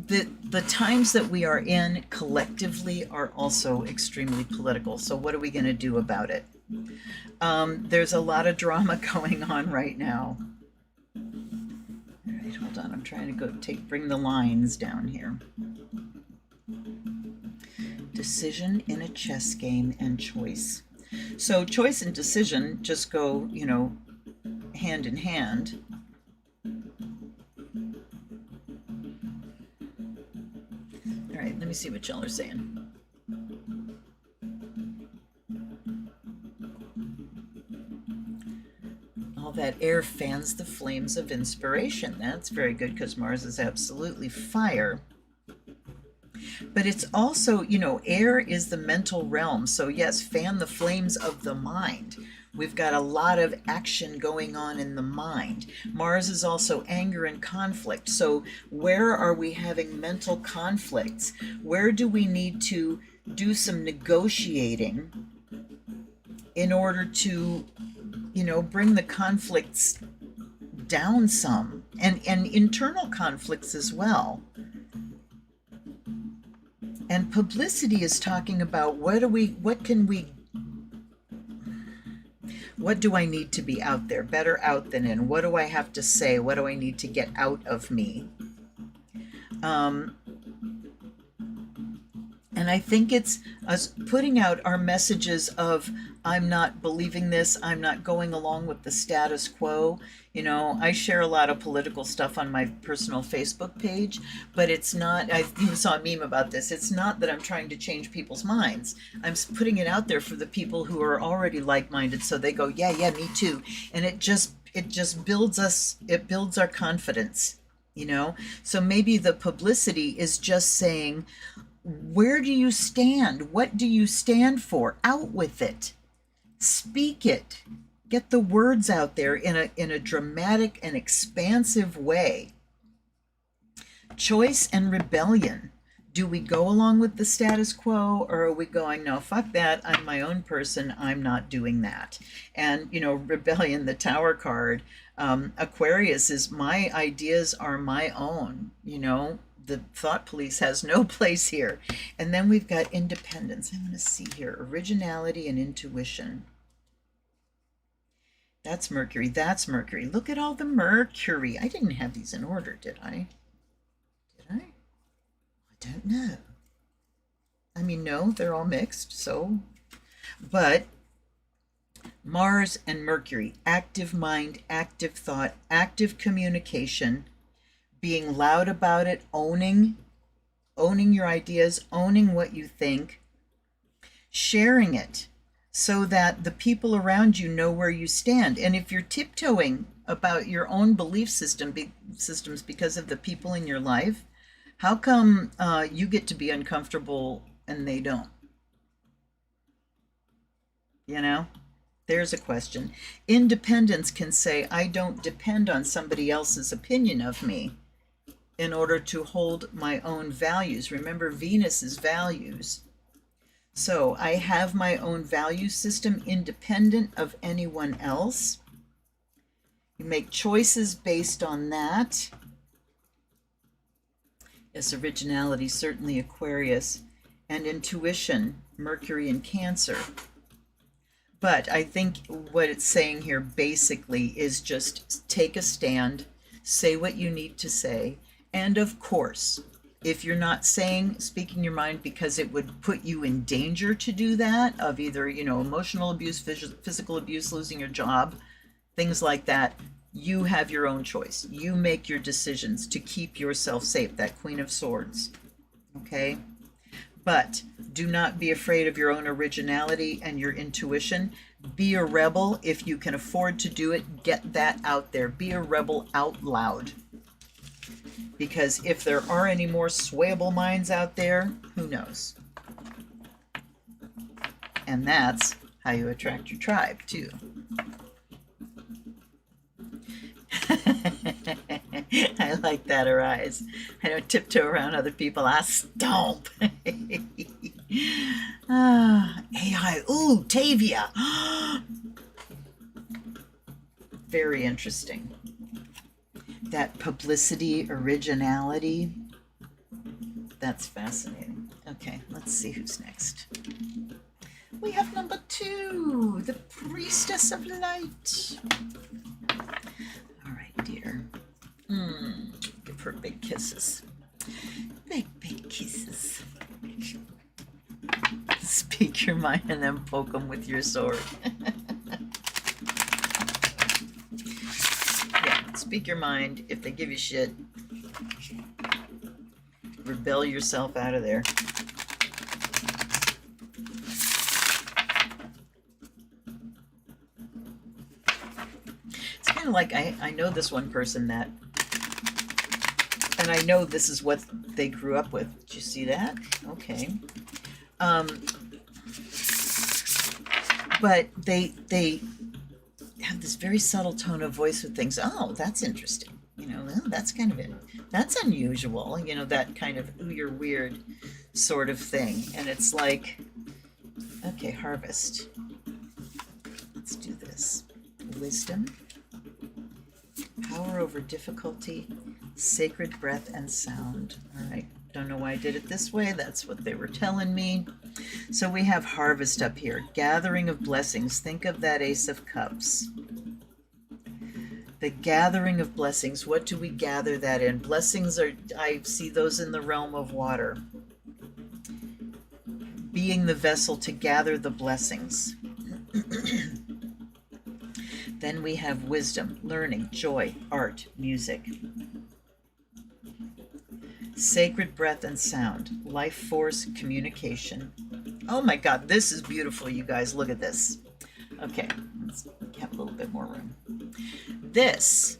the times that we are in collectively are also extremely political. So what are we going to do about it? There's a lot of drama going on right now. All right, hold on. I'm trying to bring the lines down here. Decision in a chess game and choice. So choice and decision just go, hand in hand. All right, let me see what y'all are saying. All that air fans the flames of inspiration. That's very good because Mars is absolutely fire. But it's also, air is the mental realm. So yes, fan the flames of the mind. We've got a lot of action going on in the mind. Mars is also anger and conflict. So where are we having mental conflicts? Where do we need to do some negotiating in order to, bring the conflicts down some, and internal conflicts as well? And publicity is talking about what do I need to be out there, better out than in? What do I have to say? What do I need to get out of me? And I think it's us putting out our messages of, I'm not believing this, I'm not going along with the status quo. I share a lot of political stuff on my personal Facebook page, but it's not, I even saw a meme about this, it's not that I'm trying to change people's minds. I'm putting it out there for the people who are already like-minded, so they go, yeah, me too. And it just builds us, it builds our confidence, So maybe the publicity is just saying, where do you stand? What do you stand for? Out with it. Speak it. Get the words out there in a dramatic and expansive way. Choice and rebellion. Do we go along with the status quo, or are we going, no, fuck that, I'm my own person, I'm not doing that? And, rebellion, the Tower card, Aquarius is my ideas are my own, the thought police has no place here. And then we've got independence. I'm going to see here, originality and intuition. That's Mercury. That's Mercury. Look at all the Mercury. I didn't have these in order, did I? Did I? I don't know. I mean, no, they're all mixed, so. But Mars and Mercury, active mind, active thought, active communication, being loud about it, owning your ideas, owning what you think, sharing it so that the people around you know where you stand. And if you're tiptoeing about your own belief systems because of the people in your life, how come you get to be uncomfortable and they don't? You know, there's a question. Independence can say, I don't depend on somebody else's opinion of me in order to hold my own values. Remember, Venus is values. So I have my own value system independent of anyone else. You make choices based on that. Yes, originality, certainly Aquarius. And intuition, Mercury and Cancer. But I think what it's saying here basically is just take a stand, say what you need to say, and of course, if you're not speaking your mind because it would put you in danger to do that, of either, emotional abuse, physical abuse, losing your job, things like that, you have your own choice. You make your decisions to keep yourself safe, that Queen of Swords, okay? But do not be afraid of your own originality and your intuition. Be a rebel if you can afford to do it. Get that out there. Be a rebel out loud. Because if there are any more swayable minds out there, who knows? And that's how you attract your tribe, too. I like that, Arise. I don't tiptoe around other people. I stomp. AI. Ooh, Tavia. Very interesting. That publicity, originality. That's fascinating. Okay, let's see who's next. We have number 2, the Priestess of Light. All right, dear. Give her big kisses. Big, big kisses. Speak your mind and then poke them with your sword. Yeah, speak your mind. If they give you shit, rebel yourself out of there. It's kind of like I know this one person that, and I know this is what they grew up with. Did you see that? Okay. But they have this very subtle tone of voice with things. Oh, that's interesting. That's kind of it. That's unusual. That kind of, ooh, you're weird sort of thing. And it's like, okay, Harvest. Let's do this. Wisdom, power over difficulty, sacred breath and sound. All right. Don't know why I did it this way. That's what they were telling me. So we have Harvest up here. Gathering of blessings. Think of that Ace of Cups. The gathering of blessings. What do we gather that in? Blessings are, I see those in the realm of water. Being the vessel to gather the blessings. Then we have wisdom, learning, joy, art, music. Sacred breath and sound, life force, communication. Oh my God, this is beautiful, you guys. Look at this. Okay, let's have a little bit more room. This,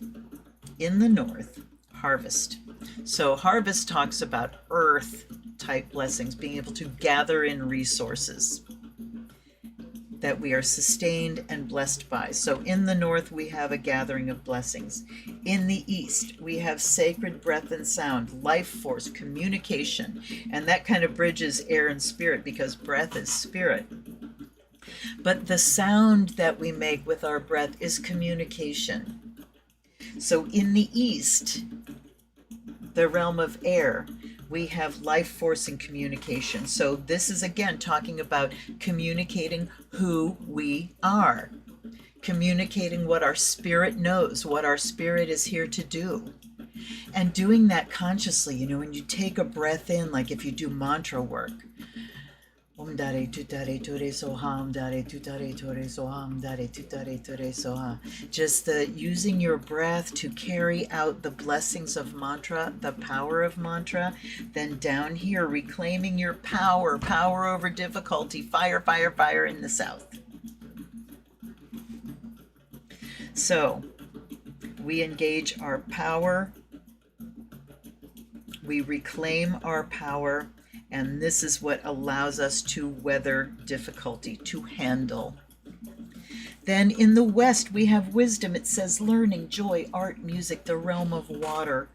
in the north, Harvest. So Harvest talks about earth-type blessings, being able to gather in resources that we are sustained and blessed by. So in the north, we have a gathering of blessings. In the east, we have sacred breath and sound, life force, communication. And that kind of bridges air and spirit because breath is spirit. But the sound that we make with our breath is communication. So in the east, the realm of air, we have life force and communication. So this is again talking about communicating who we are, communicating what our spirit knows, what our spirit is here to do, and doing that consciously. When you take a breath in, like if you do mantra work, Om Dare Tutare Ture Soha, Om Dare Tutare Ture Soha, Om Dare Tutare Ture Soha. Just using your breath to carry out the blessings of mantra, the power of mantra. Then down here, reclaiming your power, power over difficulty, fire, fire, fire in the south. So we engage our power, we reclaim our power, and this is what allows us to weather difficulty, to handle. Then in the west, we have wisdom. It says learning, joy, art, music, the realm of water.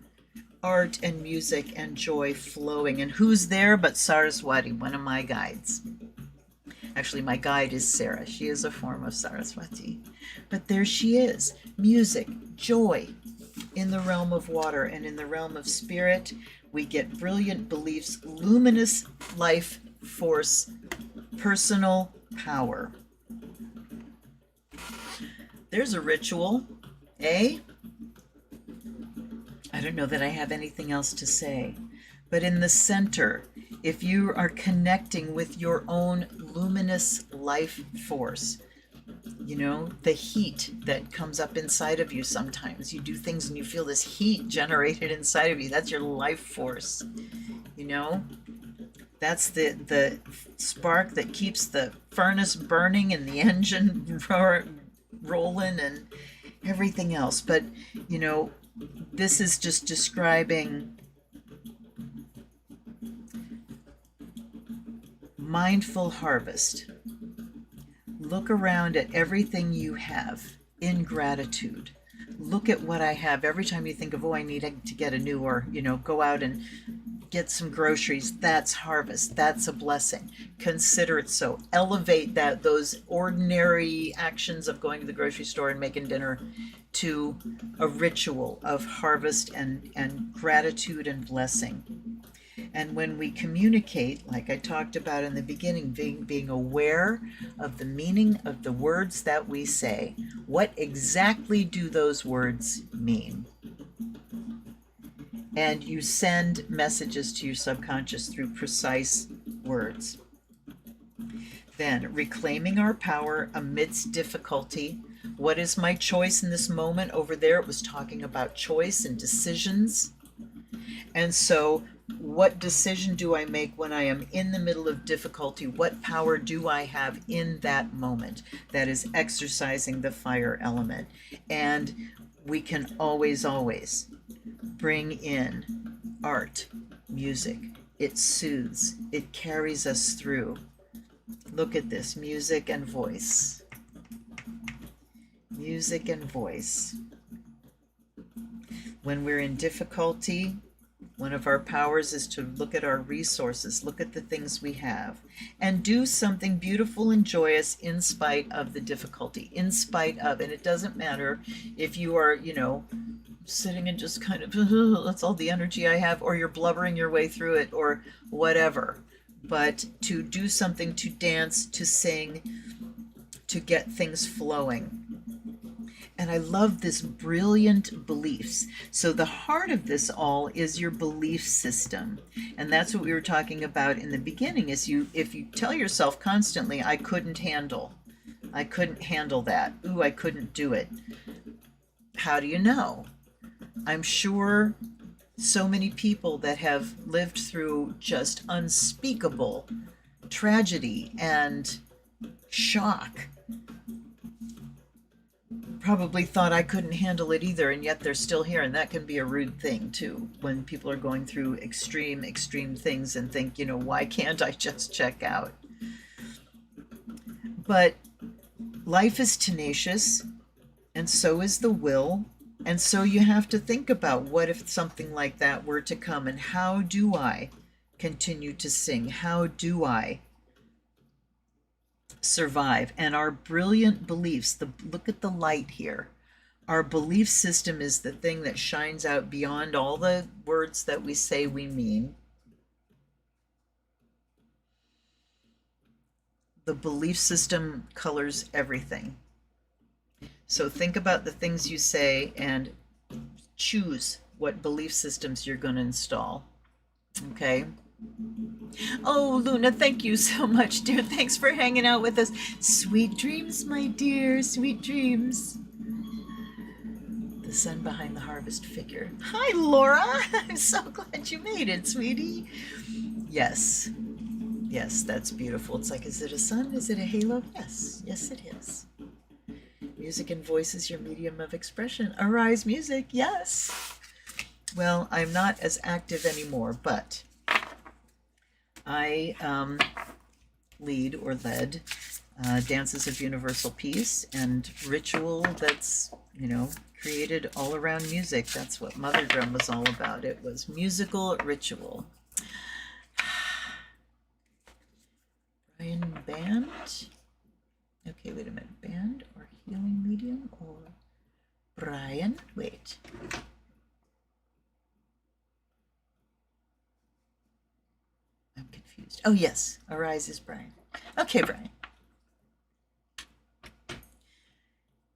Art and music and joy flowing. And who's there but Saraswati, one of my guides? Actually, my guide is Sarah. She is a form of Saraswati. But there she is. Music, joy in the realm of water, and in the realm of spirit, we get brilliant beliefs, luminous life force, personal power. There's a ritual, eh? I don't know that I have anything else to say. But in the center, if you are connecting with your own luminous life force, you know, the heat that comes up inside of you sometimes. You do things and you feel this heat generated inside of you. That's your life force, you know? That's the spark that keeps the furnace burning and the engine rolling and everything else. But, you know, this is just describing mindful harvest. Look around at everything you have in gratitude. Look at what I have. Every time you think of, oh, I need to get a new, or, you know, go out and get some groceries, that's harvest. That's a blessing. Consider it so. Elevate those ordinary actions of going to the grocery store and making dinner to a ritual of harvest and gratitude and blessing. And when we communicate, like I talked about in the beginning, being aware of the meaning of the words that we say. What exactly do those words mean? And you send messages to your subconscious through precise words. Then, reclaiming our power amidst difficulty. What is my choice in this moment? Over there, it was talking about choice and decisions. And so, what decision do I make when I am in the middle of difficulty? What power do I have in that moment? That is exercising the fire element. And we can always bring in art, music. It soothes. It carries us through. Look at this, music and voice. Music and voice. When we're in difficulty, one of our powers is to look at our resources, look at the things we have, and do something beautiful and joyous in spite of the difficulty, in spite of, and it doesn't matter if you are, you know, sitting and just kind of, that's all the energy I have, or you're blubbering your way through it, or whatever. But to do something, to dance, to sing, to get things flowing. And I love this brilliant beliefs. So the heart of this all is your belief system. And that's what we were talking about in the beginning, is if you tell yourself constantly, I couldn't handle that. Ooh, I couldn't do it. How do you know? I'm sure so many people that have lived through just unspeakable tragedy and shock probably thought I couldn't handle it either, and yet they're still here. And that can be a rude thing too, when people are going through extreme things and think, you know, why can't I just check out? But life is tenacious, and so is the will. And so you have to think about, what if something like that were to come, and how do I continue to sing? How do I survive? And our brilliant beliefs, look at the light here. Our belief system is the thing that shines out beyond all the words that we say we mean. The belief system colors everything. So think about the things you say and choose what belief systems you're going to install. Okay? Oh, Luna, thank you so much, dear. Thanks for hanging out with us. Sweet dreams, my dear. Sweet dreams. The sun behind the harvest figure. Hi, Laura. I'm so glad you made it, sweetie. Yes. Yes, that's beautiful. It's like, is it a sun? Is it a halo? Yes. Yes, it is. Music and voice is your medium of expression. Arise, music. Yes. Well, I'm not as active anymore, but I led dances of universal peace, and ritual that's, created all around music. That's what Mother Drum was all about. It was musical ritual. Brian, band. Okay, wait a minute. Band or healing medium or Brian? Wait. I'm confused. Oh, yes. Arise is Brian. Okay, Brian.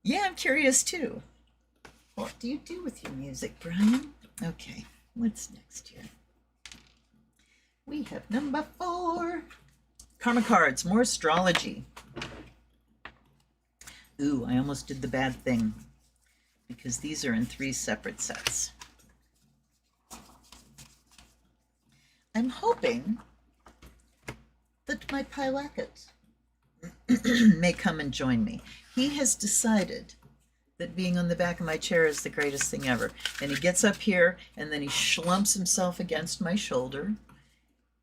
Yeah, I'm curious too. What do you do with your music, Brian? Okay, what's next here? We have number 4. Karma cards, more astrology. Ooh, I almost did the bad thing because these are in 3 separate sets. I'm hoping that my Pilacket may come and join me. He has decided that being on the back of my chair is the greatest thing ever. And he gets up here and then he slumps himself against my shoulder.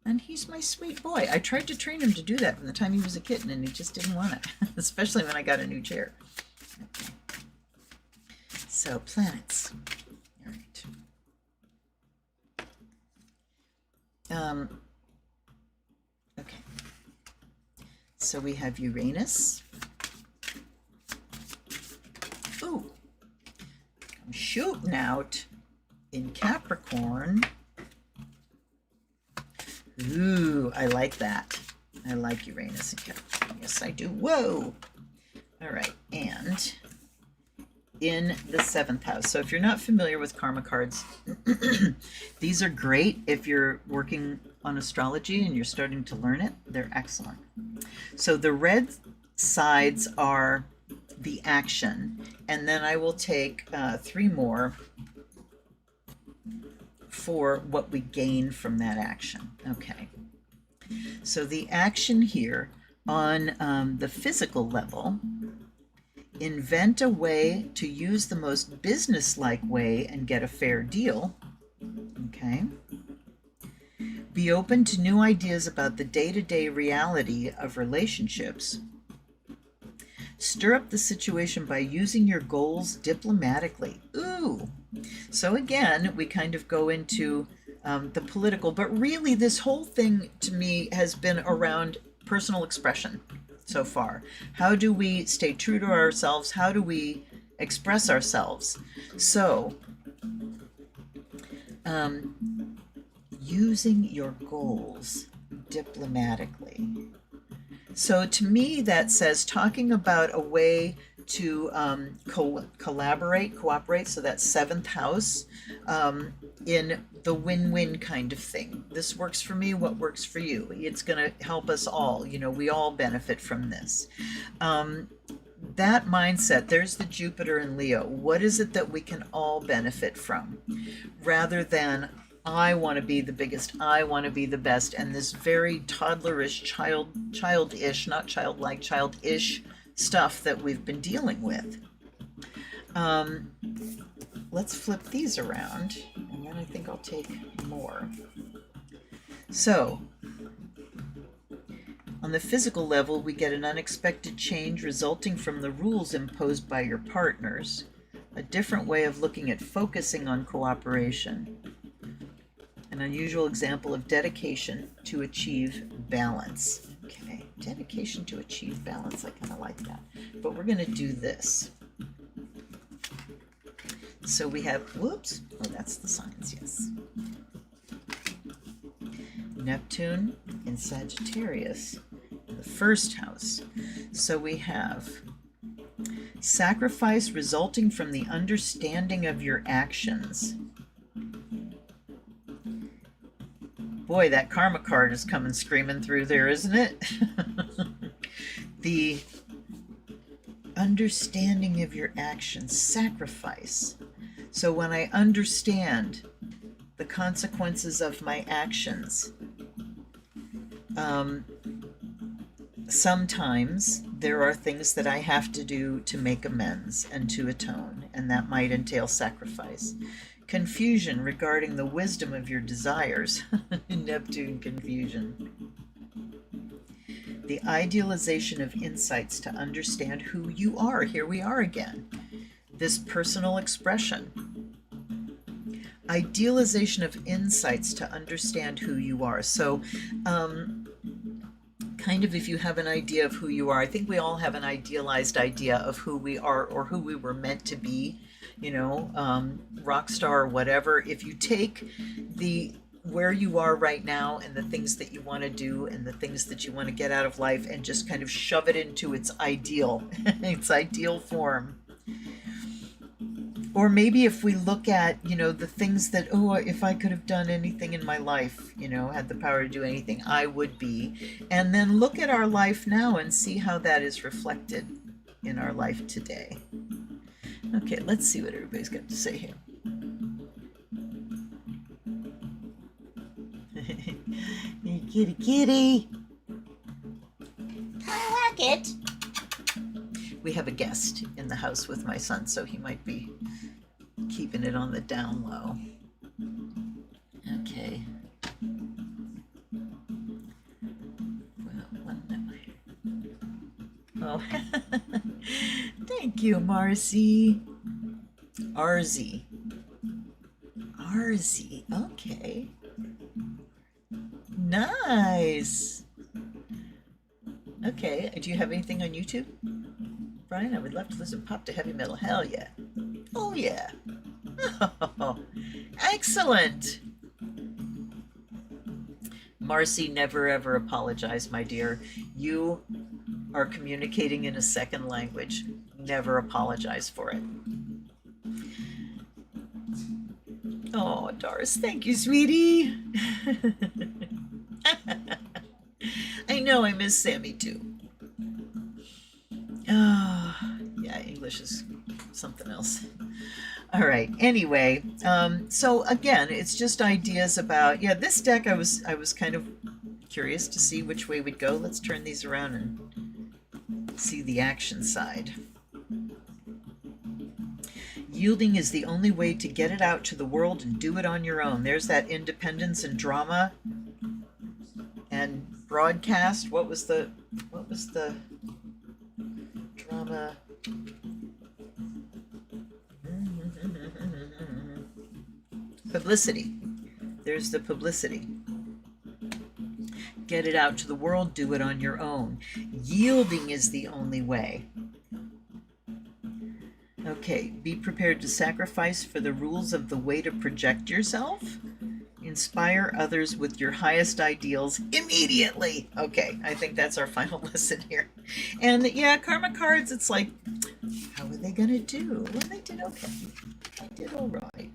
And he's my sweet boy. I tried to train him to do that from the time he was a kitten and he just didn't want it, especially when I got a new chair. Okay. So, planets. All right. Okay. So we have Uranus. Ooh, I'm shooting out in Capricorn. Ooh, I like that. I like Uranus in Capricorn. Yes, I do. Whoa. All right, and in the 7th house. So if you're not familiar with karma cards, these are great if you're working on astrology and you're starting to learn it. They're excellent. So the red sides are the action, and then I will take 3 more for what we gain from that action. Okay, so the action here on the physical level: invent a way to use the most business-like way and get a fair deal. Okay. Be open to new ideas about the day-to-day reality of relationships. Stir up the situation by using your goals diplomatically. Ooh. So again, we kind of go into the political, but really this whole thing to me has been around personal expression so far. How do we stay true to ourselves? How do we express ourselves? So, using your goals diplomatically. So to me, that says talking about a way to cooperate. So that's 7th house, in the win-win kind of thing. This works for me, what works for you? It's going to help us all. We all benefit from this. That mindset, there's the Jupiter in Leo. What is it that we can all benefit from? Rather than, I want to be the biggest, I want to be the best, and this very toddlerish, childish, not childlike, childish stuff that we've been dealing with. Let's flip these around, and then I think I'll take more. So, on the physical level, we get an unexpected change resulting from the rules imposed by your partners, a different way of looking at focusing on cooperation. An unusual example of dedication to achieve balance. Okay, dedication to achieve balance. I kind of like that. But we're going to do this. So we have, whoops, oh, that's the signs, yes. Neptune in Sagittarius, in the 1st house. So we have sacrifice resulting from the understanding of your actions. Boy, that karma card is coming screaming through there, isn't it? The understanding of your actions, sacrifice. So when I understand the consequences of my actions, sometimes there are things that I have to do to make amends and to atone, and that might entail sacrifice. Confusion regarding the wisdom of your desires. Neptune confusion. The idealization of insights to understand who you are. Here we are again. This personal expression. Idealization of insights to understand who you are. So, kind of if you have an idea of who you are, I think we all have an idealized idea of who we are or who we were meant to be, you know, rock star or whatever. If you take where you are right now and the things that you want to do and the things that you want to get out of life and just kind of shove it into its ideal, its ideal form. Or maybe if we look at, you know, the things that, oh, if I could have done anything in my life, you know, had the power to do anything, I would be. And then look at our life now and see how that is reflected in our life today. Okay, let's see what everybody's got to say here. Kitty, kitty. I like it. We have a guest in the house with my son, so he might be keeping it on the down low. Okay. Oh, thank you, Marcy. Arzy. Arzy. Okay. Nice. Okay. Do you have anything on YouTube, Brian? I would love to listen pop to heavy metal. Hell yeah. Oh yeah. Oh, excellent. Marcy, never ever apologize, my dear. You are communicating in a second language. Never apologize for it. Oh, Doris, thank you, sweetie. I know I miss Sammy too. Oh, yeah, English is something else. All right. Anyway, so again, it's just ideas about, yeah, this deck I was kind of curious to see which way we'd go. Let's turn these around and see the action side. Yielding is the only way to get it out to the world and do it on your own. There's that independence and drama and broadcast. What was the drama? Publicity. There's the publicity. Get it out to the world, do it on your own. Yielding is the only way. Okay, be prepared to sacrifice for the rules of the way to project yourself. Inspire others with your highest ideals immediately. Okay, I think that's our final lesson here. And yeah, karma cards, it's like, how are they going to do? Well, they did okay. They did all right.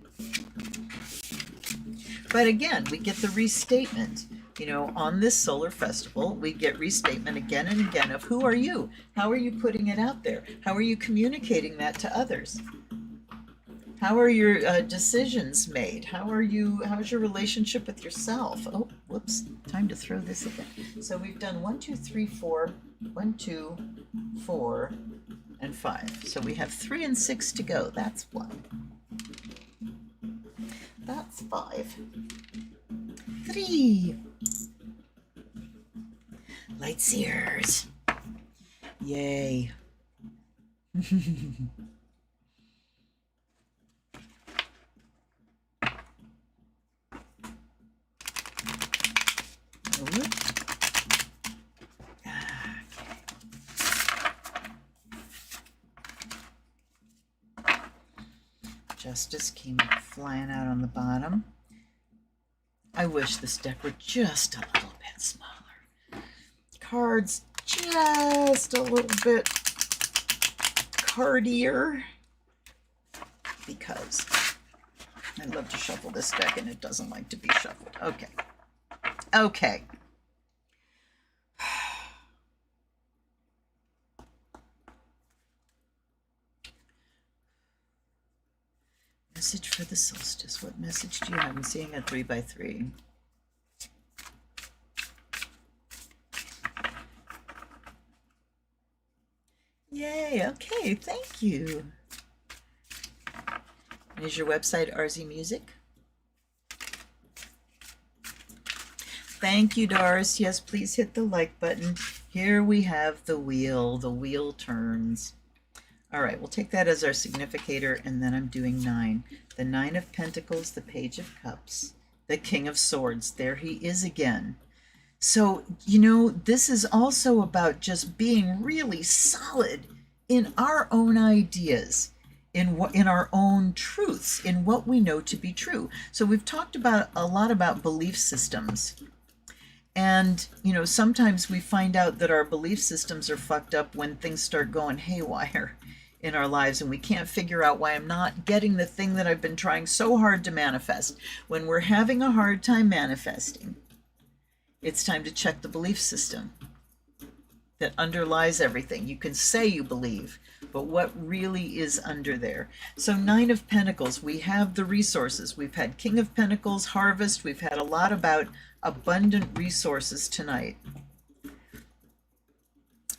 But again, we get the restatement. You know, on this solar festival, we get restatement again and again of who are you? How are you putting it out there? How are you communicating that to others? How are your decisions made? How's your relationship with yourself? Oh, whoops, time to throw this again. So we've done 1, 2, 3, 4, 1, 2, 4, and 5. So we have 3 and 6 to go. That's 1. That's 5. 3. Lightseers. Yay. Justice came flying out on the bottom. I wish this deck were just a little bit smaller. Cards just a little bit cardier. Because I love to shuffle this deck and it doesn't like to be shuffled. Okay. Okay. Message for the solstice. What message do you have? I'm seeing a 3x3. Yay, okay, thank you. Is your website RZ Music? Thank you, Doris. Yes, please hit the like button. Here we have the wheel turns. All right, we'll take that as our significator, and then I'm doing 9. The 9 of Pentacles, the Page of Cups, the King of Swords. There he is again. So, you know, this is also about just being really solid in our own ideas, in our own truths, in what we know to be true. So we've talked about a lot about belief systems. And, you know, sometimes we find out that our belief systems are fucked up when things start going haywire in our lives and we can't figure out why I'm not getting the thing that I've been trying so hard to manifest. When we're having a hard time manifesting, it's time to check the belief system that underlies everything. You can say you believe, but what really is under there? So 9 of Pentacles, we have the resources. We've had King of Pentacles, Harvest. We've had a lot about abundant resources tonight.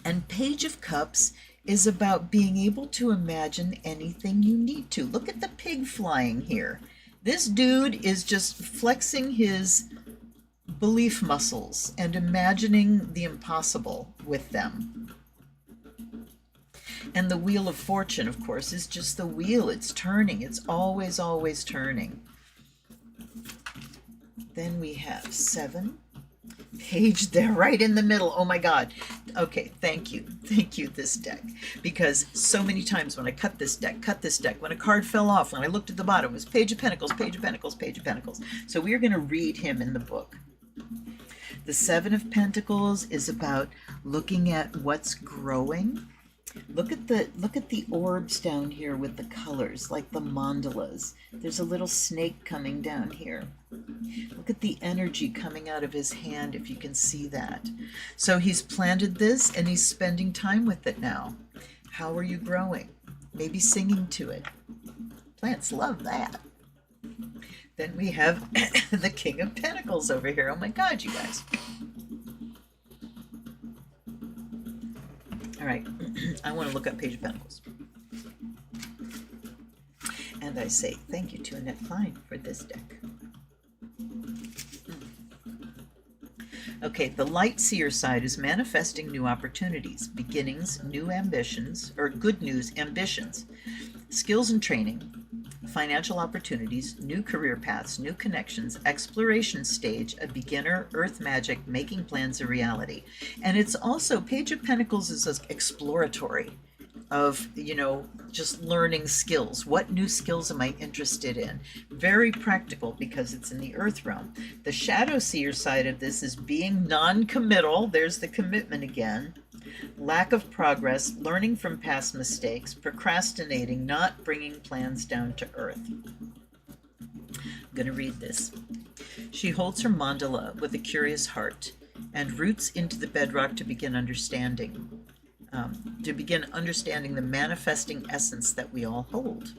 And Page of Cups is about being able to imagine anything you need to. Look at the pig flying here. This dude is just flexing his belief muscles and imagining the impossible with them. And the Wheel of Fortune, of course, is just the wheel. It's turning. It's always, always turning. Then we have 7. Page there, right in the middle. Oh my God. Okay, thank you. Thank you, this deck. Because so many times when I cut this deck, when a card fell off, when I looked at the bottom, it was Page of Pentacles, Page of Pentacles, Page of Pentacles. So we are going to read him in the book. The 7 of Pentacles is about looking at what's growing. Look at the orbs down here with the colors, like the mandalas. There's a little snake coming down here. Look at the energy coming out of his hand, if you can see that. So he's planted this and he's spending time with it now. How are you growing? Maybe singing to it. Plants love that. Then we have the King of Pentacles over here. Oh my God, you guys. All right, I want to look up Page of Pentacles. And I say thank you to Annette Klein for this deck. Okay, the Light Seer side is manifesting new opportunities, beginnings, new ambitions, or good news, ambitions, skills and training, financial opportunities, new career paths, new connections, exploration stage, a beginner, earth magic, making plans a reality. And it's also, Page of Pentacles is exploratory of, you know, just learning skills. What new skills am I interested in? Very practical because it's in the earth realm. The Shadow Seer side of this is being non-committal. There's the commitment again. Lack of progress, learning from past mistakes, procrastinating, not bringing plans down to earth. I'm going to read this. She holds her mandala with a curious heart and roots into the bedrock to begin understanding. The manifesting essence that we all hold.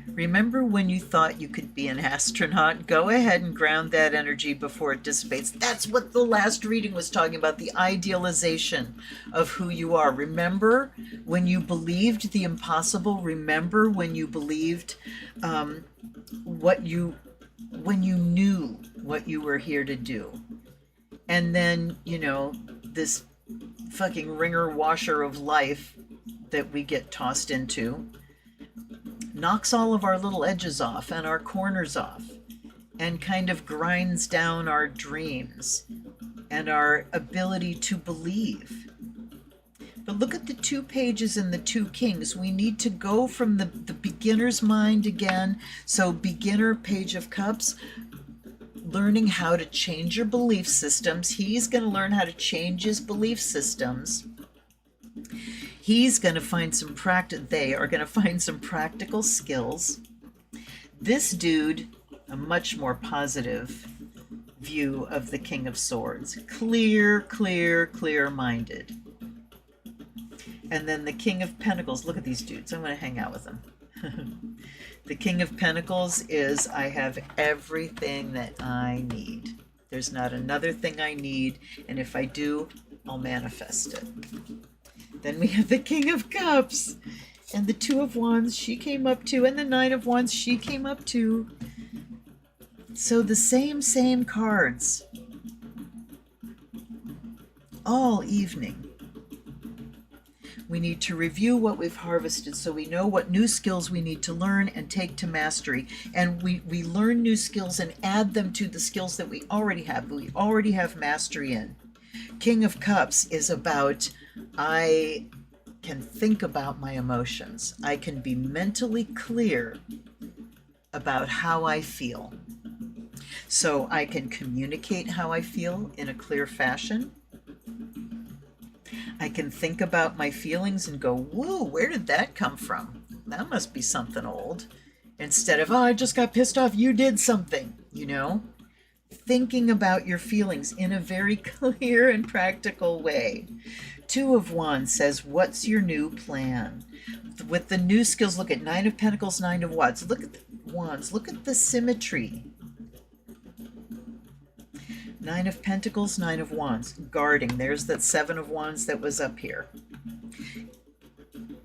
Remember when you thought you could be an astronaut? Go ahead and ground that energy before it dissipates. That's what the last reading was talking about, the idealization of who you are. Remember when you believed the impossible? Remember when you believed when you knew what you were here to do? And then, you know, this fucking ringer washer of life that we get tossed into knocks all of our little edges off and our corners off and kind of grinds down our dreams and our ability to believe. But look at the 2 pages and the 2 kings. We need to go from the beginner's mind again. So beginner, Page of Cups, learning how to change your belief systems. He's going to learn how to change his belief systems. He's going to find some they are going to find some practical skills. This dude, a much more positive view of the King of Swords. Clear-minded. And then the King of Pentacles. Look at these dudes. I'm going to hang out with them. The King of Pentacles is, I have everything that I need. There's not another thing I need, and if I do, I'll manifest it. Then we have the King of Cups, and the 2 of Wands she came up to, and the 9 of Wands she came up to. So the same cards. all evening. We need to review what we've harvested so we know what new skills we need to learn and take to mastery. And we learn new skills and add them to the skills that we already have mastery in. King of Cups is about, I can think about my emotions. I can be mentally clear about how I feel. So I can communicate how I feel in a clear fashion. I can think about my feelings and go, whoa, where did that come from? That must be something old. Instead of, oh, I just got pissed off, you did something, you know? Thinking about your feelings in a very clear and practical way. Two of Wands says, what's your new plan? With the new skills, look at Nine of Pentacles, Nine of Wands. Look at the Wands. Look at the symmetry. Nine of Pentacles, Nine of Wands. Guarding. There's that Seven of Wands that was up here.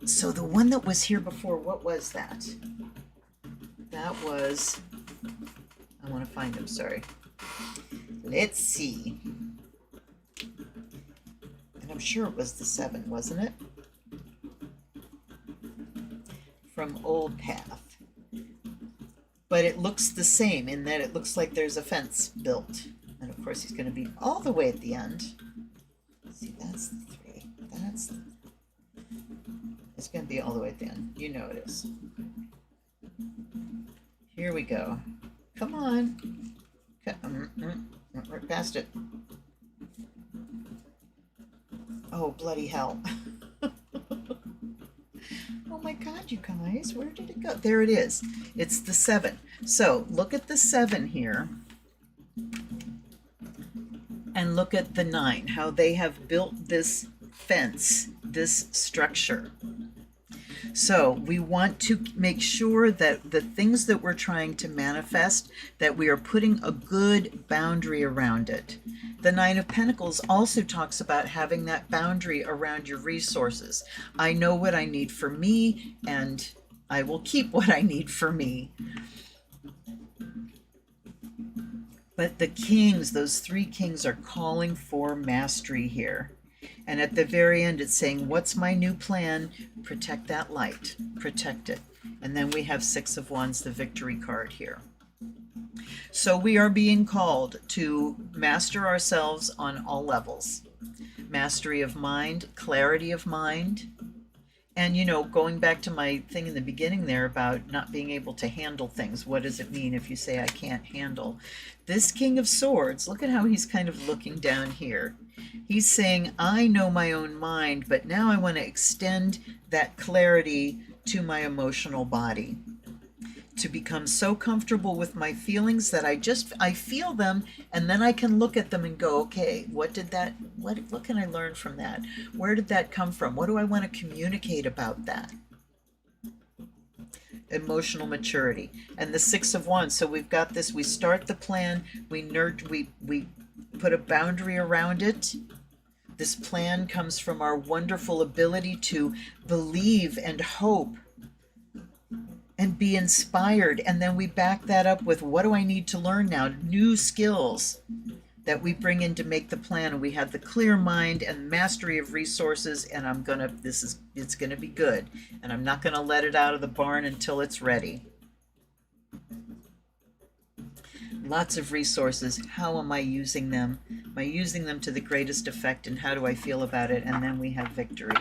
So the one that was here before, what was that? That was... I want to find him, sorry. Let's see. And I'm sure it was the 7, wasn't it? From Old Path. But it looks the same in that it looks like there's a fence built. And of course he's going to be all the way at the end. See, that's the 3. It's going to be all the way at the end. You know it is. Here we go. Come on. Right past it. Oh, bloody hell. Oh my God, you guys, where did it go? There it is. It's the 7. So look at the 7 here. And look at the 9, how they have built this fence, this structure. So we want to make sure that the things that we're trying to manifest, that we are putting a good boundary around it. The 9 of Pentacles also talks about having that boundary around your resources. I know what I need for me, and I will keep what I need for me. But the kings, those 3 kings, are calling for mastery here. And at the very end, it's saying, what's my new plan? Protect that light. Protect it. And then we have 6 of Wands, the victory card here. So we are being called to master ourselves on all levels. Mastery of mind, clarity of mind. And, you know, going back to my thing in the beginning there about not being able to handle things. What does it mean if you say I can't handle? This King of Swords, look at how he's kind of looking down here. He's saying, I know my own mind, but now I want to extend that clarity to my emotional body. To become so comfortable with my feelings that I feel them, and then I can look at them and go, okay, what can I learn from that? Where did that come from? What do I want to communicate about that? Emotional maturity. And the 6 of Wands. So we've got this, we start the plan, we put a boundary around it. This plan comes from our wonderful ability to believe and hope and be inspired. And then we back that up with, what do I need to learn now? New skills that we bring in to make the plan. We have the clear mind and mastery of resources, and it's gonna be good. And I'm not gonna let it out of the barn until it's ready. Lots of resources. How am I using them? Am I using them to the greatest effect, and how do I feel about it? And then we have victory.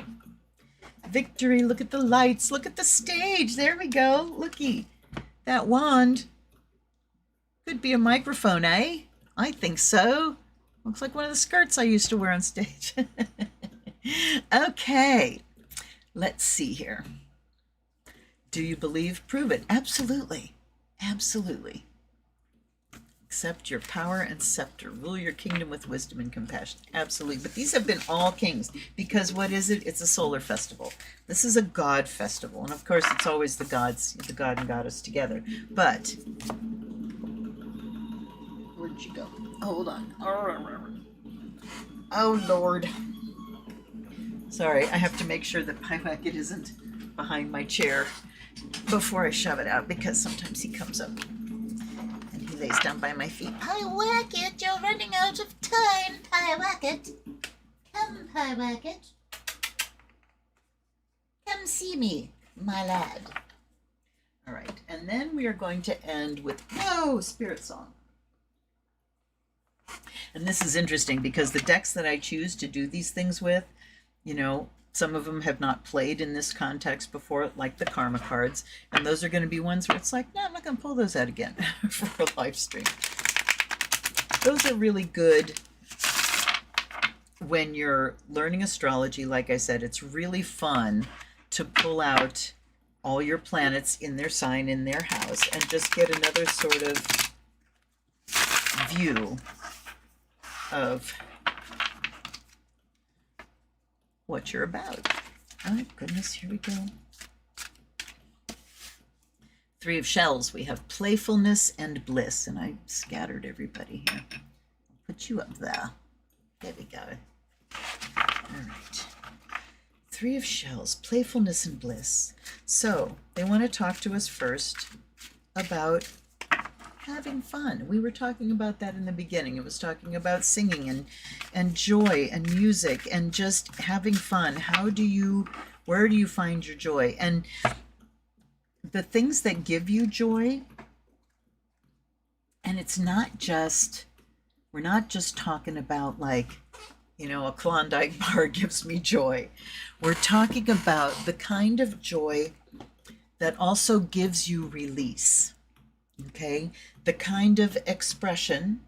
Victory, look at the lights, look at the stage. There we go. Looky. That wand could be a microphone, eh? I think so. Looks like one of the skirts I used to wear on stage. Okay. Let's see here. Do you believe? Prove it. Absolutely. Absolutely. Accept your power and scepter. Rule your kingdom with wisdom and compassion. Absolutely. But these have been all kings, because what is it? It's a solar festival. This is a God festival. And of course, it's always the gods, the God and goddess together. But where'd you go? Hold on. Oh, Lord. Sorry, I have to make sure that my bucket isn't behind my chair before I shove it out, because sometimes he comes up. Lays down by my feet. Pyewacket, you're running out of time. Pyewacket. Hi, Racket. Come see me, my lad. All right, and then we are going to end with, whoa, Spirit Song. And this is interesting because the decks that I choose to do these things with, you know, some of them have not played in this context before, like the Karma cards, and those are going to be ones where it's like, no, I'm not going to pull those out again for a live stream. Those are really good when you're learning astrology. Like I said, it's really fun to pull out all your planets in their sign, in their house, and just get another sort of view of what you're about. Oh goodness, here we go. Three of Shells, we have playfulness and bliss, and I scattered everybody here. I'll put you up there. There we go. All right. Three of Shells, playfulness and bliss. So they want to talk to us first about having fun. We were talking about that in the beginning. It was talking about singing and joy and music and just having fun. Where do you find your joy? And the things that give you joy, and it's not just, we're not just talking about like, you know, a Klondike bar gives me joy. We're talking about the kind of joy that also gives you release, okay? The kind of expression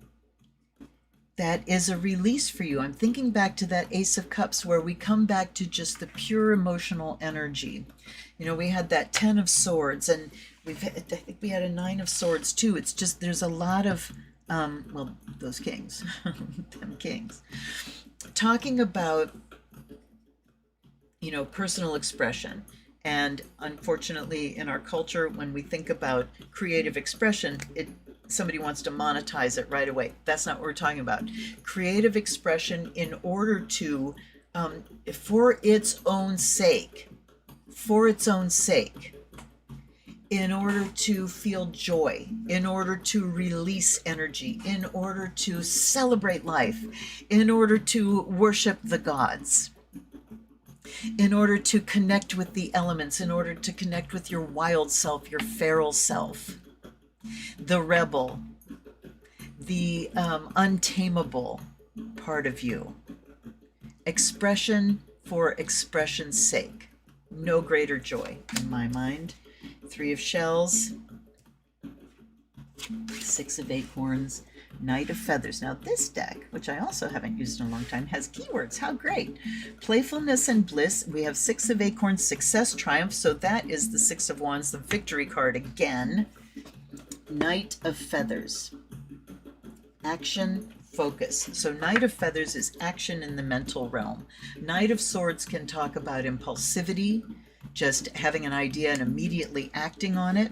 that is a release for you. I'm thinking back to that Ace of Cups where we come back to just the pure emotional energy. You know, we had that 10 of Swords, and I think we had a 9 of Swords too. It's just, there's a lot of, well, those kings, them kings. Talking about, you know, personal expression. And unfortunately, in our culture, when we think about creative expression, somebody wants to monetize it right away. That's not what we're talking about. Creative expression in order to, for its own sake, in order to feel joy, in order to release energy, in order to celebrate life, in order to worship the gods, in order to connect with the elements, in order to connect with your wild self, your feral self, the rebel, the untamable part of you. Expression for expression's sake. No greater joy in my mind. Three of Shells, 6 of Acorns, Knight of Feathers. Now this deck, which I also haven't used in a long time, has keywords. How great. Playfulness and bliss. We have 6 of Acorns, success, triumph. So that is the 6 of Wands, the victory card again. Knight of Feathers. Action, focus. So Knight of Feathers is action in the mental realm. Knight of Swords can talk about impulsivity, just having an idea and immediately acting on it.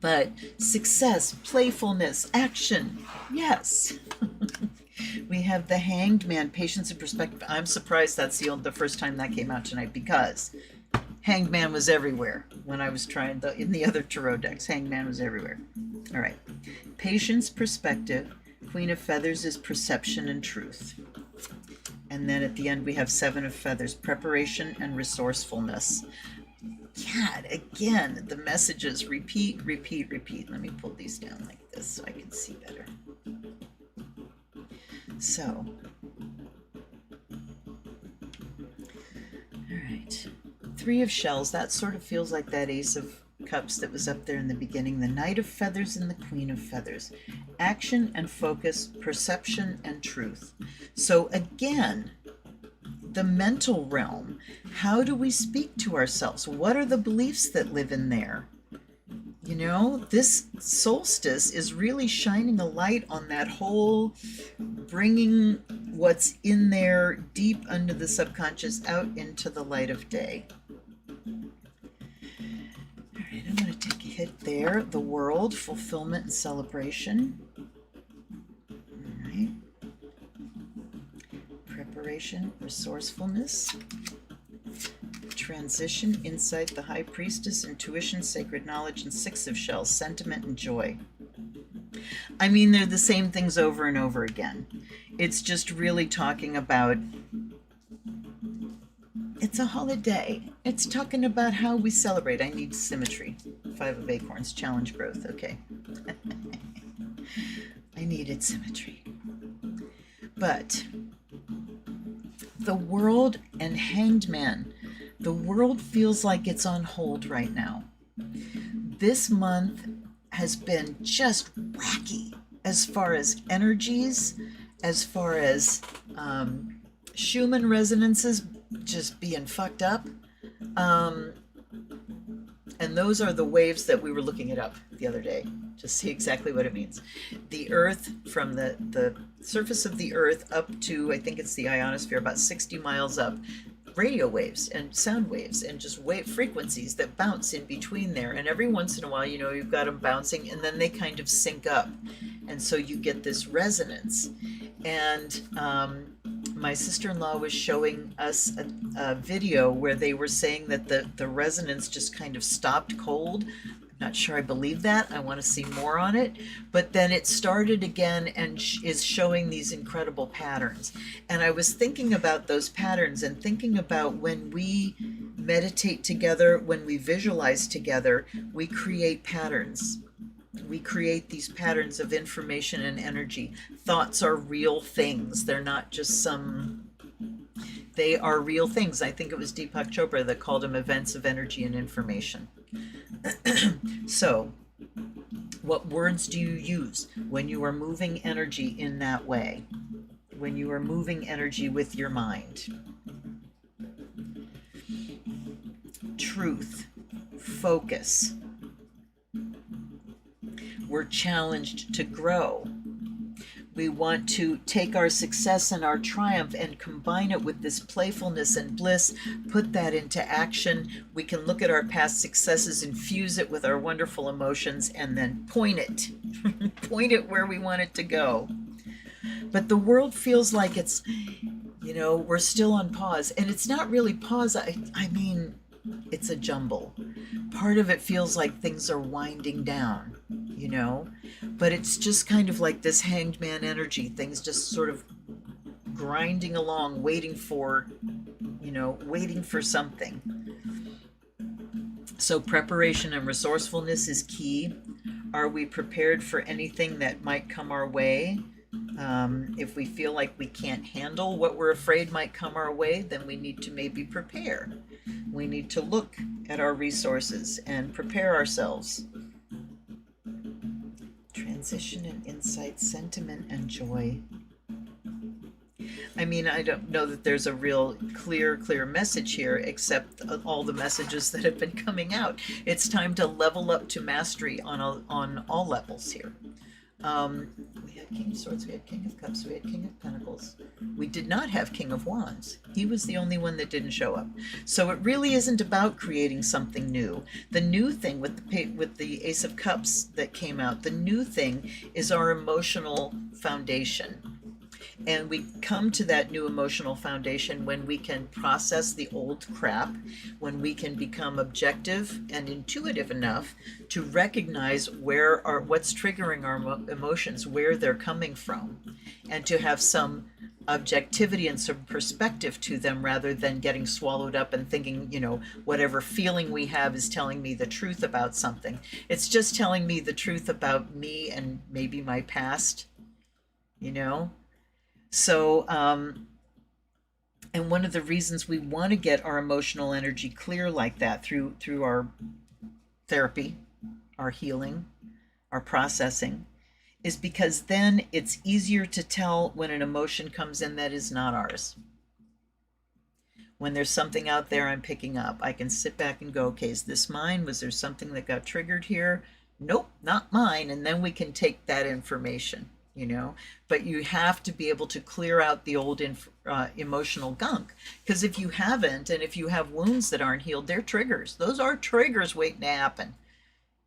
But success, playfulness, action, yes. We have the Hanged Man, patience and perspective. I'm surprised that's the first time that came out tonight, because Hanged Man was everywhere when I was trying in the other tarot decks. Hanged Man was everywhere. All right. Patience, perspective. Queen of Feathers is perception and truth. And then at the end we have 7 of Feathers, preparation and resourcefulness. God, again, the messages repeat, repeat, repeat. Let me pull these down like this so I can see better. So, all right. 3 of Shells, that sort of feels like that Ace of Cups that was up there in the beginning. The Knight of Feathers and the Queen of Feathers. Action and focus, perception and truth. So again, the mental realm. How do we speak to ourselves? What are the beliefs that live in there? You know, this solstice is really shining a light on that whole bringing what's in there deep under the subconscious out into the light of day. All right, I'm going to take a hit there. The World, fulfillment and celebration. All right. Preparation, resourcefulness, transition, insight, the High Priestess, intuition, sacred knowledge, and 6 of Shells, sentiment and joy. I mean, they're the same things over and over again. it's just really talking about, it's a holiday. It's talking about how we celebrate. I need symmetry. 5 of Acorns, challenge growth. Okay. I needed symmetry. But the world and Hanged Man, the world feels like it's on hold right now. This month has been just wacky as far as energies, as far as Schumann resonances just being fucked up. And those are the waves that we were looking it up the other day to see exactly what it means. The Earth, from the surface of the Earth up to, I think it's the ionosphere, about 60 miles up, radio waves and sound waves and just wave frequencies that bounce in between there. And every once in a while, you know, you've got them bouncing and then they kind of sync up. And so you get this resonance. And my sister-in-law was showing us a video where they were saying that the resonance just kind of stopped cold. I'm not sure I believe that. I want to see more on it. But then it started again and is showing these incredible patterns. And I was thinking about those patterns and thinking about when we meditate together, when we visualize together, we create patterns. We create these patterns of information and energy. Thoughts are real things. They're not just they are real things. I think it was Deepak Chopra that called them events of energy and information. So, what words do you use when you are moving energy in that way? When you are moving energy with your mind? Truth, focus. We're challenged to grow. We want to take our success and our triumph and combine it with this playfulness and bliss, put that into action. We can look at our past successes, infuse it with our wonderful emotions, and then point it. Point it where we want it to go. But the world feels like it's, you know, we're still on pause. And it's not really pause. I mean, it's a jumble. Part of it feels like things are winding down, you know, but it's just kind of like this Hanged Man energy, things just sort of grinding along, waiting for, you know, waiting for something. So preparation and resourcefulness is key. Are we prepared for anything that might come our way? If we feel like we can't handle what we're afraid might come our way, then we need to maybe prepare. We need to look at our resources and prepare ourselves. Transition and insight, sentiment and joy. I mean, I don't know that there's a real clear message here, except all the messages that have been coming out. It's time to level up to mastery on all levels here. We had King of Swords, we had King of Cups, we had King of Pentacles. We did not have King of Wands. He was the only one that didn't show up. So it really isn't about creating something new. The new thing with the Ace of Cups that came out, the new thing is our emotional foundation. And we come to that new emotional foundation when we can process the old crap, when we can become objective and intuitive enough to recognize what's triggering our emotions, where they're coming from, and to have some objectivity and some perspective to them rather than getting swallowed up and thinking, you know, whatever feeling we have is telling me the truth about something. It's just telling me the truth about me and maybe my past, you know? So, and one of the reasons we want to get our emotional energy clear like that through our therapy, our healing, our processing, is because then it's easier to tell when an emotion comes in that is not ours. When there's something out there I'm picking up, I can sit back and go, okay, is this mine? Was there something that got triggered here? Nope, not mine. And then we can take that information. You know, but you have to be able to clear out the old emotional gunk, because if you haven't, and if you have wounds that aren't healed, they're triggers. Those are triggers waiting to happen,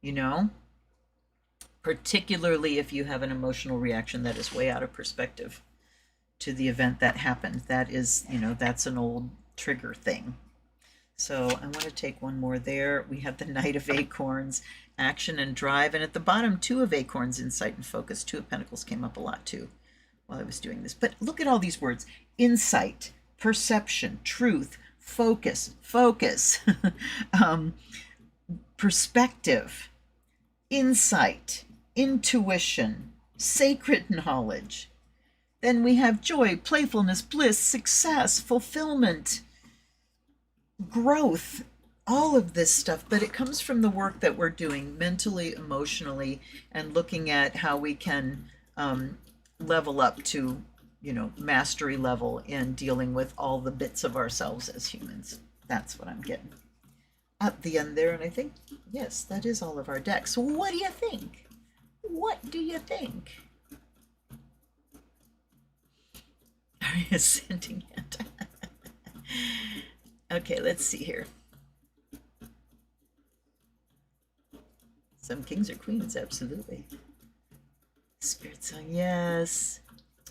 you know, particularly if you have an emotional reaction that is way out of perspective to the event that happened. That is, you know, that's an old trigger thing. So I want to take one more there. We have the Knight of Acorns, action and drive. And at the bottom, 2 of Acorns, insight and focus. 2 of Pentacles came up a lot too. while I was doing this. But look at all these words: insight, perception, truth, focus, um, perspective, insight, intuition, sacred knowledge. Then we have joy, playfulness, bliss, success, fulfillment, growth, all of this stuff. But it comes from the work that we're doing mentally, emotionally, and looking at how we can level up to, mastery level in dealing with all the bits of ourselves as humans. That's what I'm getting at the end there. And I think, yes, that is all of our decks. What do you think? What do you think? Are you sending it? Okay, let's see here. Some kings or queens, absolutely. Spirit song, yes.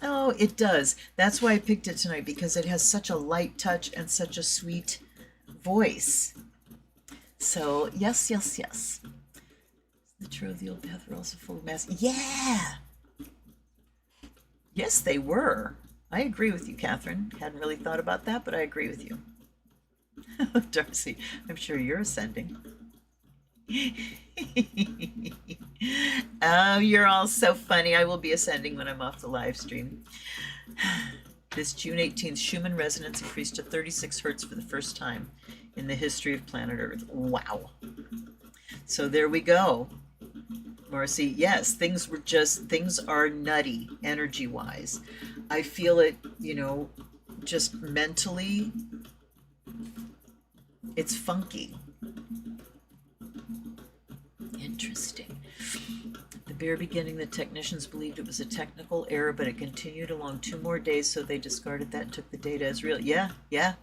Oh, it does. That's why I picked it tonight, because it has such a light touch and such a sweet voice. So, yes, yes, yes. The True of the Old Path were also full of mass. Yeah! Yes, they were. I agree with you, Catherine. Hadn't really thought about that, but I agree with you. Darcy, I'm sure you're ascending. Oh, you're all so funny. I will be ascending when I'm off the live stream. This June 18th, Schumann resonance increased to 36 hertz for the first time in the history of planet Earth. Wow. So there we go. Marcy, yes, things are nutty energy-wise. I feel it, just mentally, it's funky. Interesting. At the very beginning, the technicians believed it was a technical error, but it continued along 2 more days, so they discarded that and took the data as real. Yeah. I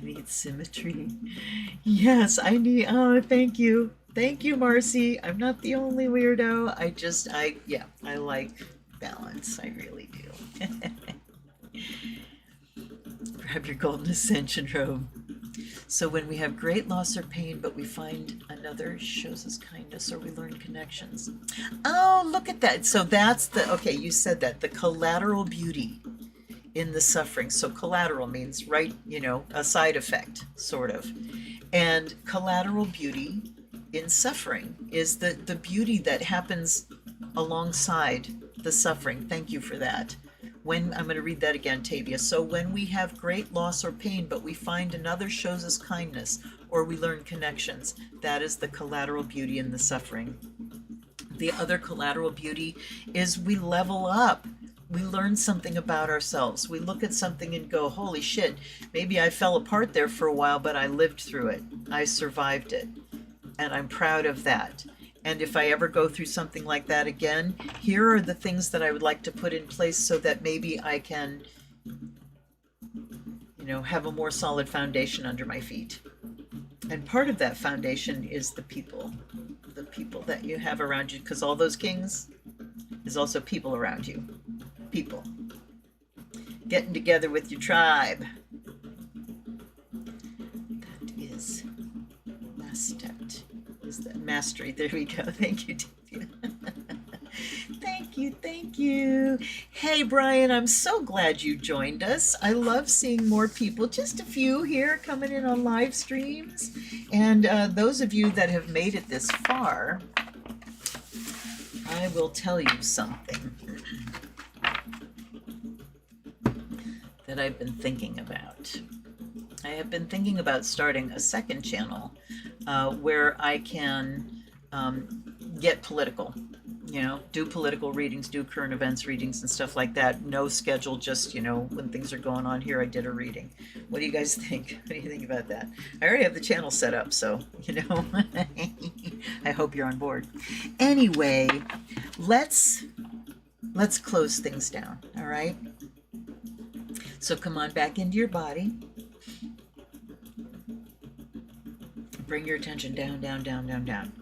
need symmetry. Yes, I need, oh, thank you. Thank you, Marcy. I'm not the only weirdo. I like balance. I really do. Grab your golden ascension robe. So when we have great loss or pain, but we find another shows us kindness, or we learn connections. Oh, look at that. So that's okay, you said that, the collateral beauty in the suffering. So collateral means, right, a side effect, sort of. And collateral beauty in suffering is the beauty that happens alongside the suffering. Thank you for that. I'm going to read that again, Tavia. So when we have great loss or pain, but we find another shows us kindness, or we learn connections, that is the collateral beauty in the suffering. The other collateral beauty is we level up. We learn something about ourselves. We look at something and go, holy shit, maybe I fell apart there for a while, but I lived through it. I survived it. And I'm proud of that. And if I ever go through something like that again, here are the things that I would like to put in place so that maybe I can, have a more solid foundation under my feet. And part of that foundation is the people that you have around you, because all those kings is also people around you. People. Getting together with your tribe. That is Mastet. Is that mastery? There we go. Thank you, Divya. Thank you. Hey, Brian, I'm so glad you joined us. I love seeing more people, just a few here coming in on live streams. And those of you that have made it this far, I will tell you something that I've been thinking about. I have been thinking about starting a second channel where I can get political, do political readings, do current events readings and stuff like that. No schedule, just, when things are going on here, I did a reading. What do you guys think? What do you think about that? I already have the channel set up, so, I hope you're on board. Anyway, let's close things down, all right? So come on back into your body. Bring your attention down, down, down, down, down.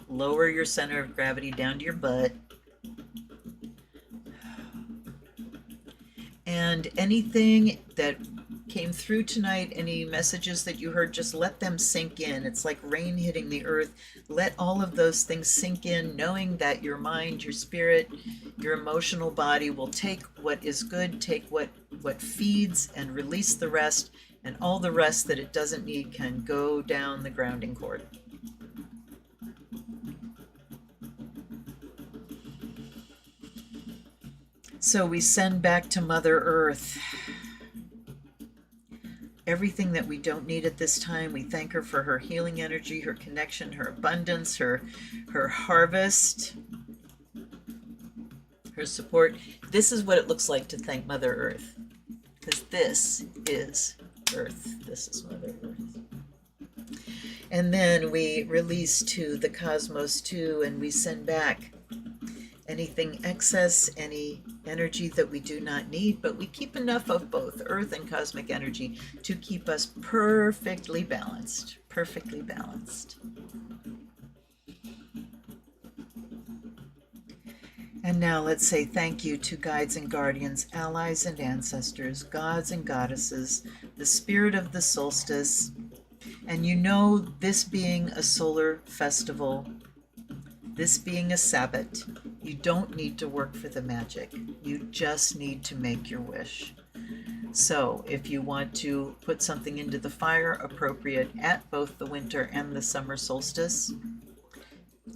Lower your center of gravity down to your butt. And anything that came through tonight, any messages that you heard, just let them sink in. It's like rain hitting the earth. Let all of those things sink in, knowing that your mind, your spirit, your emotional body will take what is good, take what feeds, and release the rest, and all the rest that it doesn't need can go down the grounding cord. So we send back to Mother Earth everything that we don't need at this time. We thank her for her healing energy, her connection, her abundance, her harvest, her support. This is what it looks like to thank Mother Earth, because this is Earth. This is Mother Earth. And then we release to the cosmos too, and we send back anything excess, any energy that we do not need, but we keep enough of both earth and cosmic energy to keep us perfectly balanced, perfectly balanced. And now let's say thank you to guides and guardians, allies and ancestors, gods and goddesses, the spirit of the solstice. And you know, this being a solar festival, this being a Sabbath, you don't need to work for the magic. You just need to make your wish. So if you want to put something into the fire appropriate at both the winter and the summer solstice,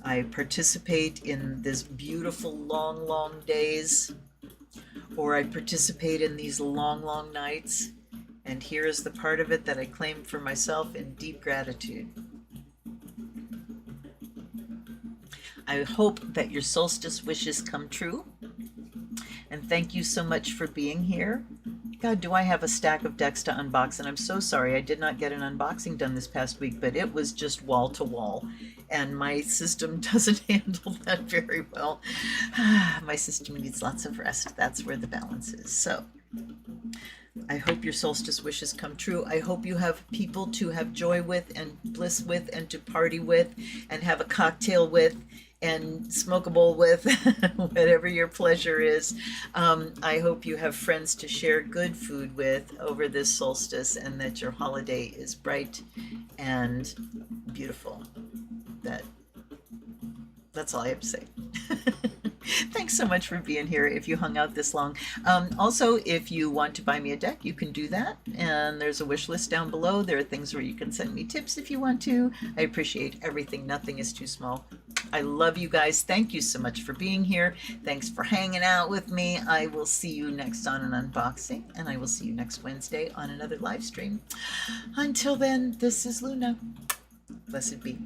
I participate in this beautiful long, long days, or I participate in these long, long nights. And here is the part of it that I claim for myself in deep gratitude. I hope that your solstice wishes come true. And thank you so much for being here. God, do I have a stack of decks to unbox, and I'm so sorry I did not get an unboxing done this past week, but it was just wall to wall, and my system doesn't handle that very well. My system needs lots of rest. That's where the balance is. So I hope your solstice wishes come true. I hope you have people to have joy with and bliss with and to party with and have a cocktail with and smoke a bowl with, whatever your pleasure is. I hope you have friends to share good food with over this solstice, and that your holiday is bright and beautiful. That's all I have to say. Thanks so much for being here if you hung out this long. Also, if you want to buy me a deck, you can do that. And there's a wish list down below. There are things where you can send me tips if you want to. I appreciate everything. Nothing is too small. I love you guys. Thank you so much for being here. Thanks for hanging out with me. I will see you next on an unboxing, and I will see you next Wednesday on another live stream. Until then, this is Luna. Blessed be.